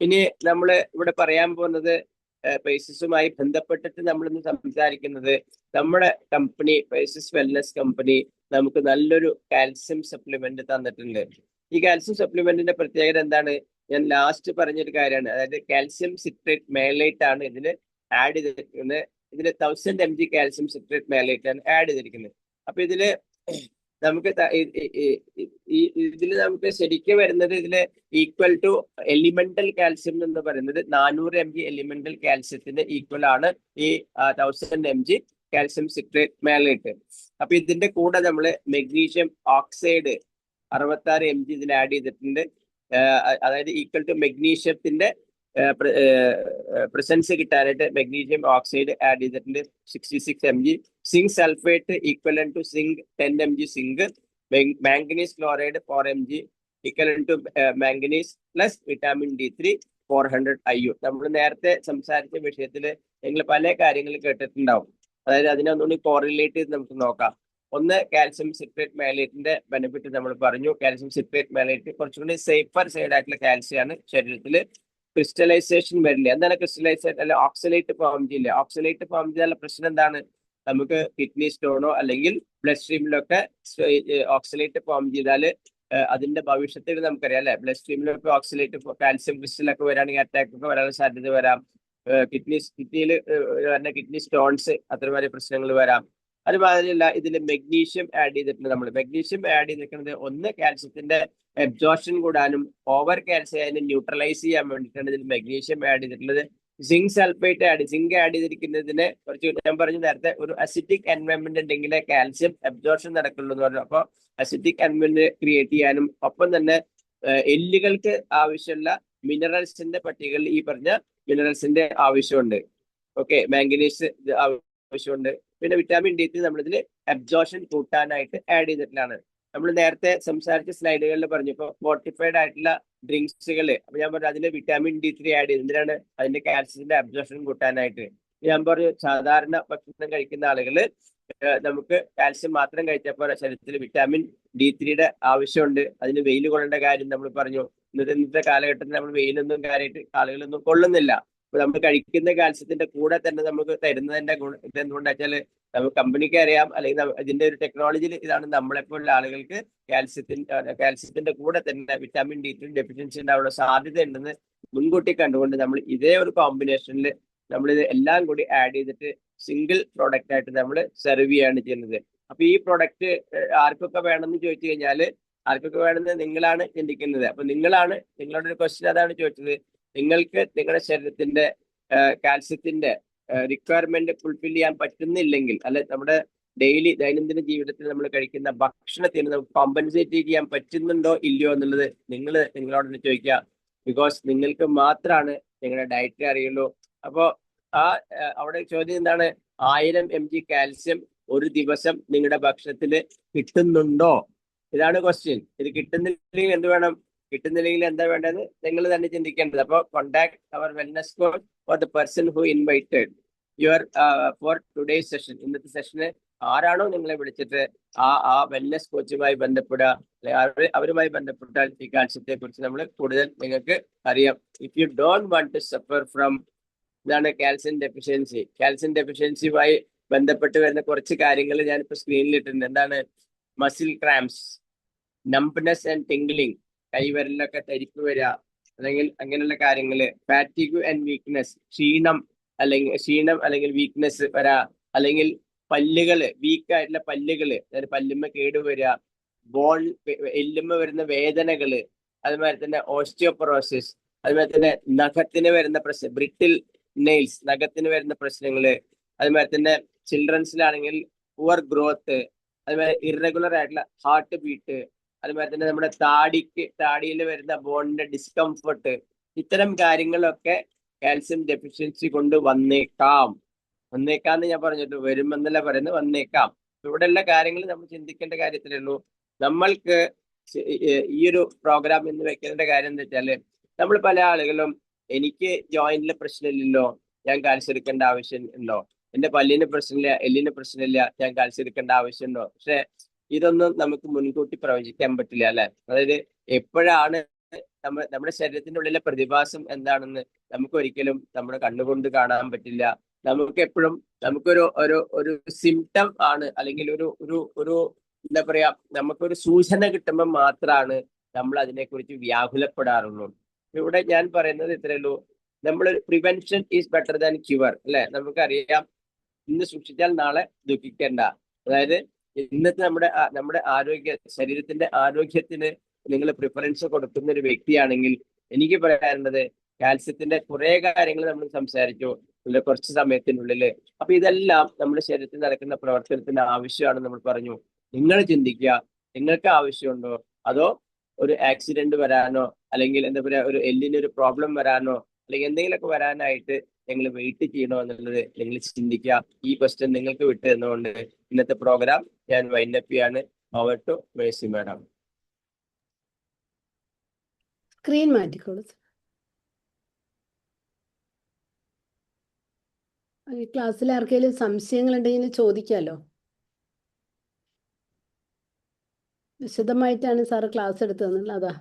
ഇനി നമ്മൾ ഇവിടെ പറയാൻ പോകുന്നത് പൈസസുമായി ബന്ധപ്പെട്ടിട്ട് നമ്മളിന്ന് സംസാരിക്കുന്നത്, നമ്മുടെ കമ്പനി പൈസസ് വെൽനസ് കമ്പനി നമുക്ക് നല്ലൊരു കാൽസ്യം സപ്ലിമെന്റ് തന്നിട്ടുണ്ട്. ഈ കാൽസ്യം സപ്ലിമെന്റിന്റെ പ്രത്യേകത എന്താണ്? ഞാൻ ലാസ്റ്റ് പറഞ്ഞൊരു കാര്യമാണ്. അതായത് കാൽസ്യം സിട്രേറ്റ് മേലേറ്റ് ആണ് ഇതിൽ ആഡ് ചെയ്തിരിക്കുന്നത്. ഇതിൽ 1000 mg കാൽസ്യം സിട്രേറ്റ് മേലേറ്റ് ആണ് ആഡ് ചെയ്തിരിക്കുന്നത്. അപ്പൊ ഇതില് നമുക്ക് നമുക്ക് ശരിക്കും വരുന്നത് ഇതില് ഈക്വൽ ടു എലിമെന്റൽ കാൽസ്യം എന്ന് പറയുന്നത് 400 mg എലിമെന്റൽ കാൽസ്യത്തിന് ഈക്വൽ ആണ് ഈ 1000 mg കാൽസ്യം സിട്രേറ്റ് മേലേറ്റ്. അപ്പൊ ഇതിന്റെ കൂടെ നമ്മൾ മെഗ്നീഷ്യം ഓക്സൈഡ് 66 mg ഇതിൽ ആഡ് ചെയ്തിട്ടുണ്ട്. അതായത് ഈക്വൽ ടു മെഗ്നീഷ്യത്തിന്റെ പ്രസൻസ് കിട്ടാനായിട്ട് മെഗ്നീഷ്യം ഓക്സൈഡ് ആഡ് ചെയ്തിട്ടുണ്ട് 66 mg. Zinc sulphate equivalent to zinc 10 mg zinc. Manganese chloride 4 mg equivalent to manganese plus vitamin D3 400 IU. നമ്മൾ നേരത്തെ സംസാരിച്ച വിഷയത്തിൽ നിങ്ങൾ പല കാര്യങ്ങൾ കേട്ടിട്ടുണ്ടാവും. അതായത് അതിനൊന്നുകൂടി കോറിലേറ്റ് ചെയ്ത് നമുക്ക് നോക്കാം. ഒന്ന്, കാൽസ്യം സിട്രേറ്റ് മാലേറ്റിന്റെ ബെനിഫിറ്റ് നമ്മൾ പറഞ്ഞു. കാൽസ്യം സിട്രേറ്റ് മാലേറ്റ് കുറച്ചുകൂടി സേഫർ സൈഡ് ആയിട്ടുള്ള കാൽസ്യം ആണ്. ശരീരത്തിൽ ക്രിസ്റ്റലൈസേഷൻ വരില്ല. എന്താണ് ക്രിസ്റ്റലൈസേഷൻ? അല്ല, ഓക്സലേറ്റ് ഫോം ചെയ്യില്ല. ഓക്സലേറ്റ് ഫോം ചെയ്താലുള്ള പ്രശ്നം എന്താണ്? നമുക്ക് കിഡ്നി സ്റ്റോണോ അല്ലെങ്കിൽ ബ്ലഡ് സ്ട്രീമിലൊക്കെ ഓക്സലേറ്റ് ഫോം ചെയ്താൽ അതിന്റെ ഭവിഷ്യത്തിൽ നമുക്കറിയാം അല്ലെ, ബ്ലഡ് സ്ട്രീമിലൊക്കെ ഓക്സിലേറ്റ് കാൽസ്യം ക്രിസ്റ്റലൊക്കെ വരാണെങ്കിൽ അറ്റാക്ക് ഒക്കെ വരാനുള്ള സാധ്യത വരാം. കിഡ്നിയിൽ വരുന്ന കിഡ്നി സ്റ്റോൺസ് അത്തരമായ പ്രശ്നങ്ങൾ വരാം. അതുമാതിരിയല്ല, ഇതിൽ മെഗ്നീഷ്യം ആഡ് ചെയ്തിട്ടുണ്ട്. നമ്മൾ മെഗ്നീഷ്യം ആഡ് ചെയ്തിരിക്കുന്നത് ഒന്ന് കാൽസ്യത്തിന്റെ അബ്സോർപ്ഷൻ കൂടാനും ഓവർ കാൽസ്യം അതിനെ ന്യൂട്രലൈസ് ചെയ്യാൻ വേണ്ടിയിട്ടാണ് ഇതിൽ മെഗ്നീഷ്യം ആഡ് ചെയ്തിട്ടുള്ളത്. സിങ്ക് സൾഫേറ്റ് സിങ്ക് ആഡ് ചെയ്തിരിക്കുന്നതിന് കുറച്ച് ഞാൻ പറഞ്ഞു നേരത്തെ, ഒരു അസിറ്റിക് എൻവയൺമെന്റ് ഉണ്ടെങ്കിൽ കാൽസ്യം അബ്സോർപ്ഷൻ നടക്കുള്ളൂ എന്ന് പറഞ്ഞു. അപ്പോൾ അസിറ്റിക് എൻവയൺമെന്റ് ക്രിയേറ്റ് ചെയ്യാനും ഒപ്പം തന്നെ എല്ലുകൾക്ക് ആവശ്യമുള്ള മിനറൽസിന്റെ പട്ടികയിൽ ഈ പറഞ്ഞ മിനറൽസിന്റെ ആവശ്യമുണ്ട്. ഓക്കെ, മാംഗനീസ് ആവശ്യമുണ്ട്. പിന്നെ വിറ്റാമിൻ D3 നമ്മളിതിൽ അബ്സോർപ്ഷൻ കൂട്ടാനായിട്ട് ആഡ് ചെയ്തിട്ടുള്ളതാണ്. നമ്മൾ നേരത്തെ സംസാരിച്ച സ്ലൈഡുകളിൽ പറഞ്ഞു, ഇപ്പോൾ ഫോർട്ടിഫൈഡ് ആയിട്ടുള്ള ഡ്രിങ്ക്സുകൾ, അപ്പൊ ഞാൻ പറഞ്ഞു അതിൽ വിറ്റാമിൻ D3 ആഡ് ചെയ്ത് എന്തിനാണ്, അതിന്റെ കാൽസ്യത്തിന്റെ അബ്സോർപ്ഷൻ കൂട്ടാനായിട്ട്. ഞാൻ പറഞ്ഞു സാധാരണ ഭക്ഷണം കഴിക്കുന്ന ആളുകൾ നമുക്ക് കാൽസ്യം മാത്രം കഴിച്ചാൽ പോലെ ശരീരത്തിൽ വിറ്റാമിൻ D3യുടെ ആവശ്യമുണ്ട്. അതിന് വെയിൽ കൊള്ളേണ്ട കാര്യം നമ്മൾ പറഞ്ഞു. ഇന്നത്തെ കാലഘട്ടത്തിൽ നമ്മൾ വെയിലൊന്നും കാര്യമായിട്ട് ആളുകളൊന്നും കൊള്ളുന്നില്ല. അപ്പൊ നമ്മൾ കഴിക്കുന്ന കാൽസ്യത്തിന്റെ കൂടെ തന്നെ നമുക്ക് തരുന്നതിന്റെ ഗുണം ഇതെന്തുകൊണ്ടാ വെച്ചാല് നമുക്ക് കമ്പനിക്ക് അറിയാം, അല്ലെങ്കിൽ ഇതിന്റെ ഒരു ടെക്നോളജിയിൽ ഇതാണ്, നമ്മളെപ്പോലുള്ള ആളുകൾക്ക് കാൽസ്യത്തിന്റെ കൂടെ തന്നെ വിറ്റാമിൻ D3 ഡെഫിഷ്യൻസി ഉണ്ടാവാനുള്ള സാധ്യത ഉണ്ടെന്ന് മുൻകൂട്ടി കണ്ടുകൊണ്ട് നമ്മൾ ഇതേ ഒരു കോമ്പിനേഷനിൽ നമ്മളിത് എല്ലാം കൂടി ആഡ് ചെയ്തിട്ട് സിംഗിൾ പ്രോഡക്റ്റ് ആയിട്ട് നമ്മൾ സെർവ് ചെയ്യാണ് ചെയ്യുന്നത്. അപ്പൊ ഈ പ്രോഡക്റ്റ് ആർക്കൊക്കെ വേണമെന്ന് ചോദിച്ചു കഴിഞ്ഞാല്, ആർക്കൊക്കെ വേണമെന്ന് നിങ്ങളാണ് ചിന്തിക്കുന്നത്. അപ്പൊ നിങ്ങളോട് ഒരു ക്വസ്റ്റ്യൻ അതാണ് ചോദിച്ചത്. നിങ്ങൾക്ക് നിങ്ങളുടെ ശരീരത്തിന്റെ കാൽസ്യത്തിന്റെ റിക്വയർമെന്റ് ഫുൾഫിൽ ചെയ്യാൻ പറ്റുന്നില്ലെങ്കിൽ, അല്ലെ നമ്മുടെ ഡെയിലി ദൈനംദിന ജീവിതത്തിൽ നമ്മൾ കഴിക്കുന്ന ഭക്ഷണത്തിന് നമുക്ക് കോമ്പൻസേറ്റ് ചെയ്യാൻ പറ്റുന്നുണ്ടോ ഇല്ലയോ എന്നുള്ളത് നിങ്ങളോട് ചോദിക്കുക. ബിക്കോസ് നിങ്ങൾക്ക് മാത്രമാണ് നിങ്ങളുടെ ഡയറ്റ് അറിയുള്ളൂ. അപ്പോൾ അവിടെ ചോദ്യം എന്താണ്, 1000 mg കാൽസ്യം ഒരു ദിവസം നിങ്ങളുടെ ഭക്ഷണത്തിൽ കിട്ടുന്നുണ്ടോ? ഇതാണ് ക്വസ്റ്റ്യൻ. ഇത് കിട്ടുന്നില്ലെങ്കിൽ എന്ത് വേണം, കിട്ടുന്നില്ലെങ്കിൽ എന്താ വേണ്ടത് നിങ്ങൾ തന്നെ ചിന്തിക്കേണ്ടത്. അപ്പോൾ കോണ്ടാക്ട് അവർ wellness coach for the person who invited your for today's session. ഇന്നത്തെ സെഷന് ആരാണോ നിങ്ങളെ വിളിച്ചിട്ട് ആ വെൽനസ് കോച്ചുമായി ബന്ധപ്പെടുക, അവരുമായി ബന്ധപ്പെട്ടാൽ ഈ കാൽസ്യത്തെ കുറിച്ച് നമ്മൾ കൂടുതൽ നിങ്ങൾക്ക് അറിയാം. If you don't want to suffer from ഇതാണ് കാൽസ്യം ഡെഫിഷ്യൻസി. കാൽസ്യം ഡെഫിഷ്യൻസിയുമായി ബന്ധപ്പെട്ട് വരുന്ന കുറച്ച് കാര്യങ്ങൾ ഞാനിപ്പോൾ സ്ക്രീനിൽ ഇട്ടിട്ടുണ്ട്. എന്താണ്, muscle cramps, numbness and tingling, കൈവിരലിലൊക്കെ തരിപ്പ് വരിക, അല്ലെങ്കിൽ അങ്ങനെയുള്ള കാര്യങ്ങള്, ഫാറ്റിഗ് ആൻഡ് വീക്ക്നെസ്, ക്ഷീണം അല്ലെങ്കിൽ വീക്ക്നെസ് വരാ, അല്ലെങ്കിൽ പല്ലുകള് വീക്കായിട്ടുള്ള പല്ലുകള്, അതായത് പല്ലുമ്മ കേടുവരിക, എല്ലുമ്മ വരുന്ന വേദനകള്, അതുമാതിരി തന്നെ ഓസ്റ്റിയോപൊറോസിസ്, അതുമാതിരി തന്നെ നഖത്തിന് വരുന്ന പ്രശ്നം, ബ്രിട്ടിൽ നെയിൽസ്, നഖത്തിന് വരുന്ന പ്രശ്നങ്ങള്, അതുമാതിരി തന്നെ ചിൽഡ്രൻസിലാണെങ്കിൽ പുവർ ഗ്രോത്ത്, അതുമാതിരി ഇറഗുലർ ആയിട്ടുള്ള ഹാർട്ട് ബീറ്റ്, അതുമാതിരി തന്നെ നമ്മുടെ താടിയിൽ വരുന്ന ബോണിന്റെ ഡിസ്കംഫർട്ട്, ഇത്തരം കാര്യങ്ങളൊക്കെ കാൽസ്യം ഡെഫിഷ്യൻസി കൊണ്ട് വന്നേക്കാന്ന് ഞാൻ പറഞ്ഞിട്ട്, വരുമെന്നല്ല പറയുന്നത്, വന്നേക്കാം. ഇവിടെയുള്ള കാര്യങ്ങൾ നമ്മൾ ചിന്തിക്കേണ്ട കാര്യത്തിലേ ഉള്ളൂ. നമ്മൾക്ക് ഈ ഒരു പ്രോഗ്രാം എന്ന് വെക്കേണ്ട കാര്യം എന്താ വെച്ചാല്, നമ്മൾ പല ആളുകളും എനിക്ക് ജോയിന്റിലെ പ്രശ്നമില്ലല്ലോ, ഞാൻ കാൽസ്യം എടുക്കേണ്ട ആവശ്യം ഉണ്ടോ, എന്റെ പല്ലിന് പ്രശ്നമില്ല, എല്ലിന് പ്രശ്നമില്ല, ഞാൻ കാൽസ്യം എടുക്കേണ്ട ആവശ്യമുണ്ടോ? പക്ഷെ ഇതൊന്നും നമുക്ക് മുൻകൂട്ടി പ്രവചിക്കാൻ പറ്റില്ല, അല്ലെ? അതായത് എപ്പോഴാണ് നമ്മുടെ ശരീരത്തിന്റെ ഉള്ളിലെ പ്രതിഭാസം എന്താണെന്ന് നമുക്ക് ഒരിക്കലും നമ്മുടെ കണ്ണുകൊണ്ട് കാണാൻ പറ്റില്ല. നമുക്ക് എപ്പോഴും ഒരു സിംറ്റം ആണ്, അല്ലെങ്കിൽ ഒരു എന്താ പറയാ, നമുക്കൊരു സൂചന കിട്ടുമ്പോൾ മാത്രമാണ് നമ്മൾ അതിനെക്കുറിച്ച് വ്യാകുലപ്പെടാറുള്ളൂ. ഇവിടെ ഞാൻ പറയുന്നത് ഇത്രയേ ഉള്ളൂ, നമ്മൾ prevention is better than cure, അല്ലെ? നമുക്കറിയാം, ഇന്ന് സൂക്ഷിച്ചാൽ നാളെ ദുഃഖിക്കേണ്ട. അതായത് ഇന്നത്തെ നമ്മുടെ ശരീരത്തിന്റെ ആരോഗ്യത്തിന് നിങ്ങൾ പ്രിഫറൻസ് കൊടുക്കുന്ന ഒരു വ്യക്തിയാണെങ്കിൽ എനിക്ക് പറയാനുള്ളത്, കാൽസ്യത്തിന്റെ കുറെ കാര്യങ്ങൾ നമ്മൾ സംസാരിച്ചു കുറച്ച് സമയത്തിനുള്ളില്. അപ്പൊ ഇതെല്ലാം നമ്മുടെ ശരീരത്തിൽ നടക്കുന്ന പ്രവർത്തനത്തിന് ആവശ്യമാണ് നമ്മൾ പറഞ്ഞു. നിങ്ങൾ ചിന്തിക്കുക, നിങ്ങൾക്ക് ആവശ്യമുണ്ടോ, അതോ ഒരു ആക്സിഡന്റ് വരാനോ, അല്ലെങ്കിൽ എന്താ പറയാ, ഒരു എല്ലിനൊരു പ്രോബ്ലം വരാനോ, അല്ലെങ്കിൽ എന്തെങ്കിലുമൊക്കെ വരാനായിട്ട് നിങ്ങൾ വെയിറ്റ് ചെയ്യണോ എന്നുള്ളത് നിങ്ങൾ ചിന്തിക്കുക. ഈ ക്വസ്റ്റ്യൻ നിങ്ങൾക്ക് വിട്ടു തന്നുകൊണ്ട് ഇന്നത്തെ പ്രോഗ്രാം ഞാൻ വൈൻഡപ്പ് ചെയ്യാണ്. Over to Mercy madam. Screen മാറ്റിക്കോളൂ. ഈ ക്ലാസ്സിൽ ആർക്കെങ്കിലും സംശയങ്ങൾ ഉണ്ടെങ്കിൽ ചോദിക്കാമല്ലോ. വിശദമായിട്ടാണ് സാറ് ക്ലാസ് എടുത്തതെന്നുള്ള അതാ.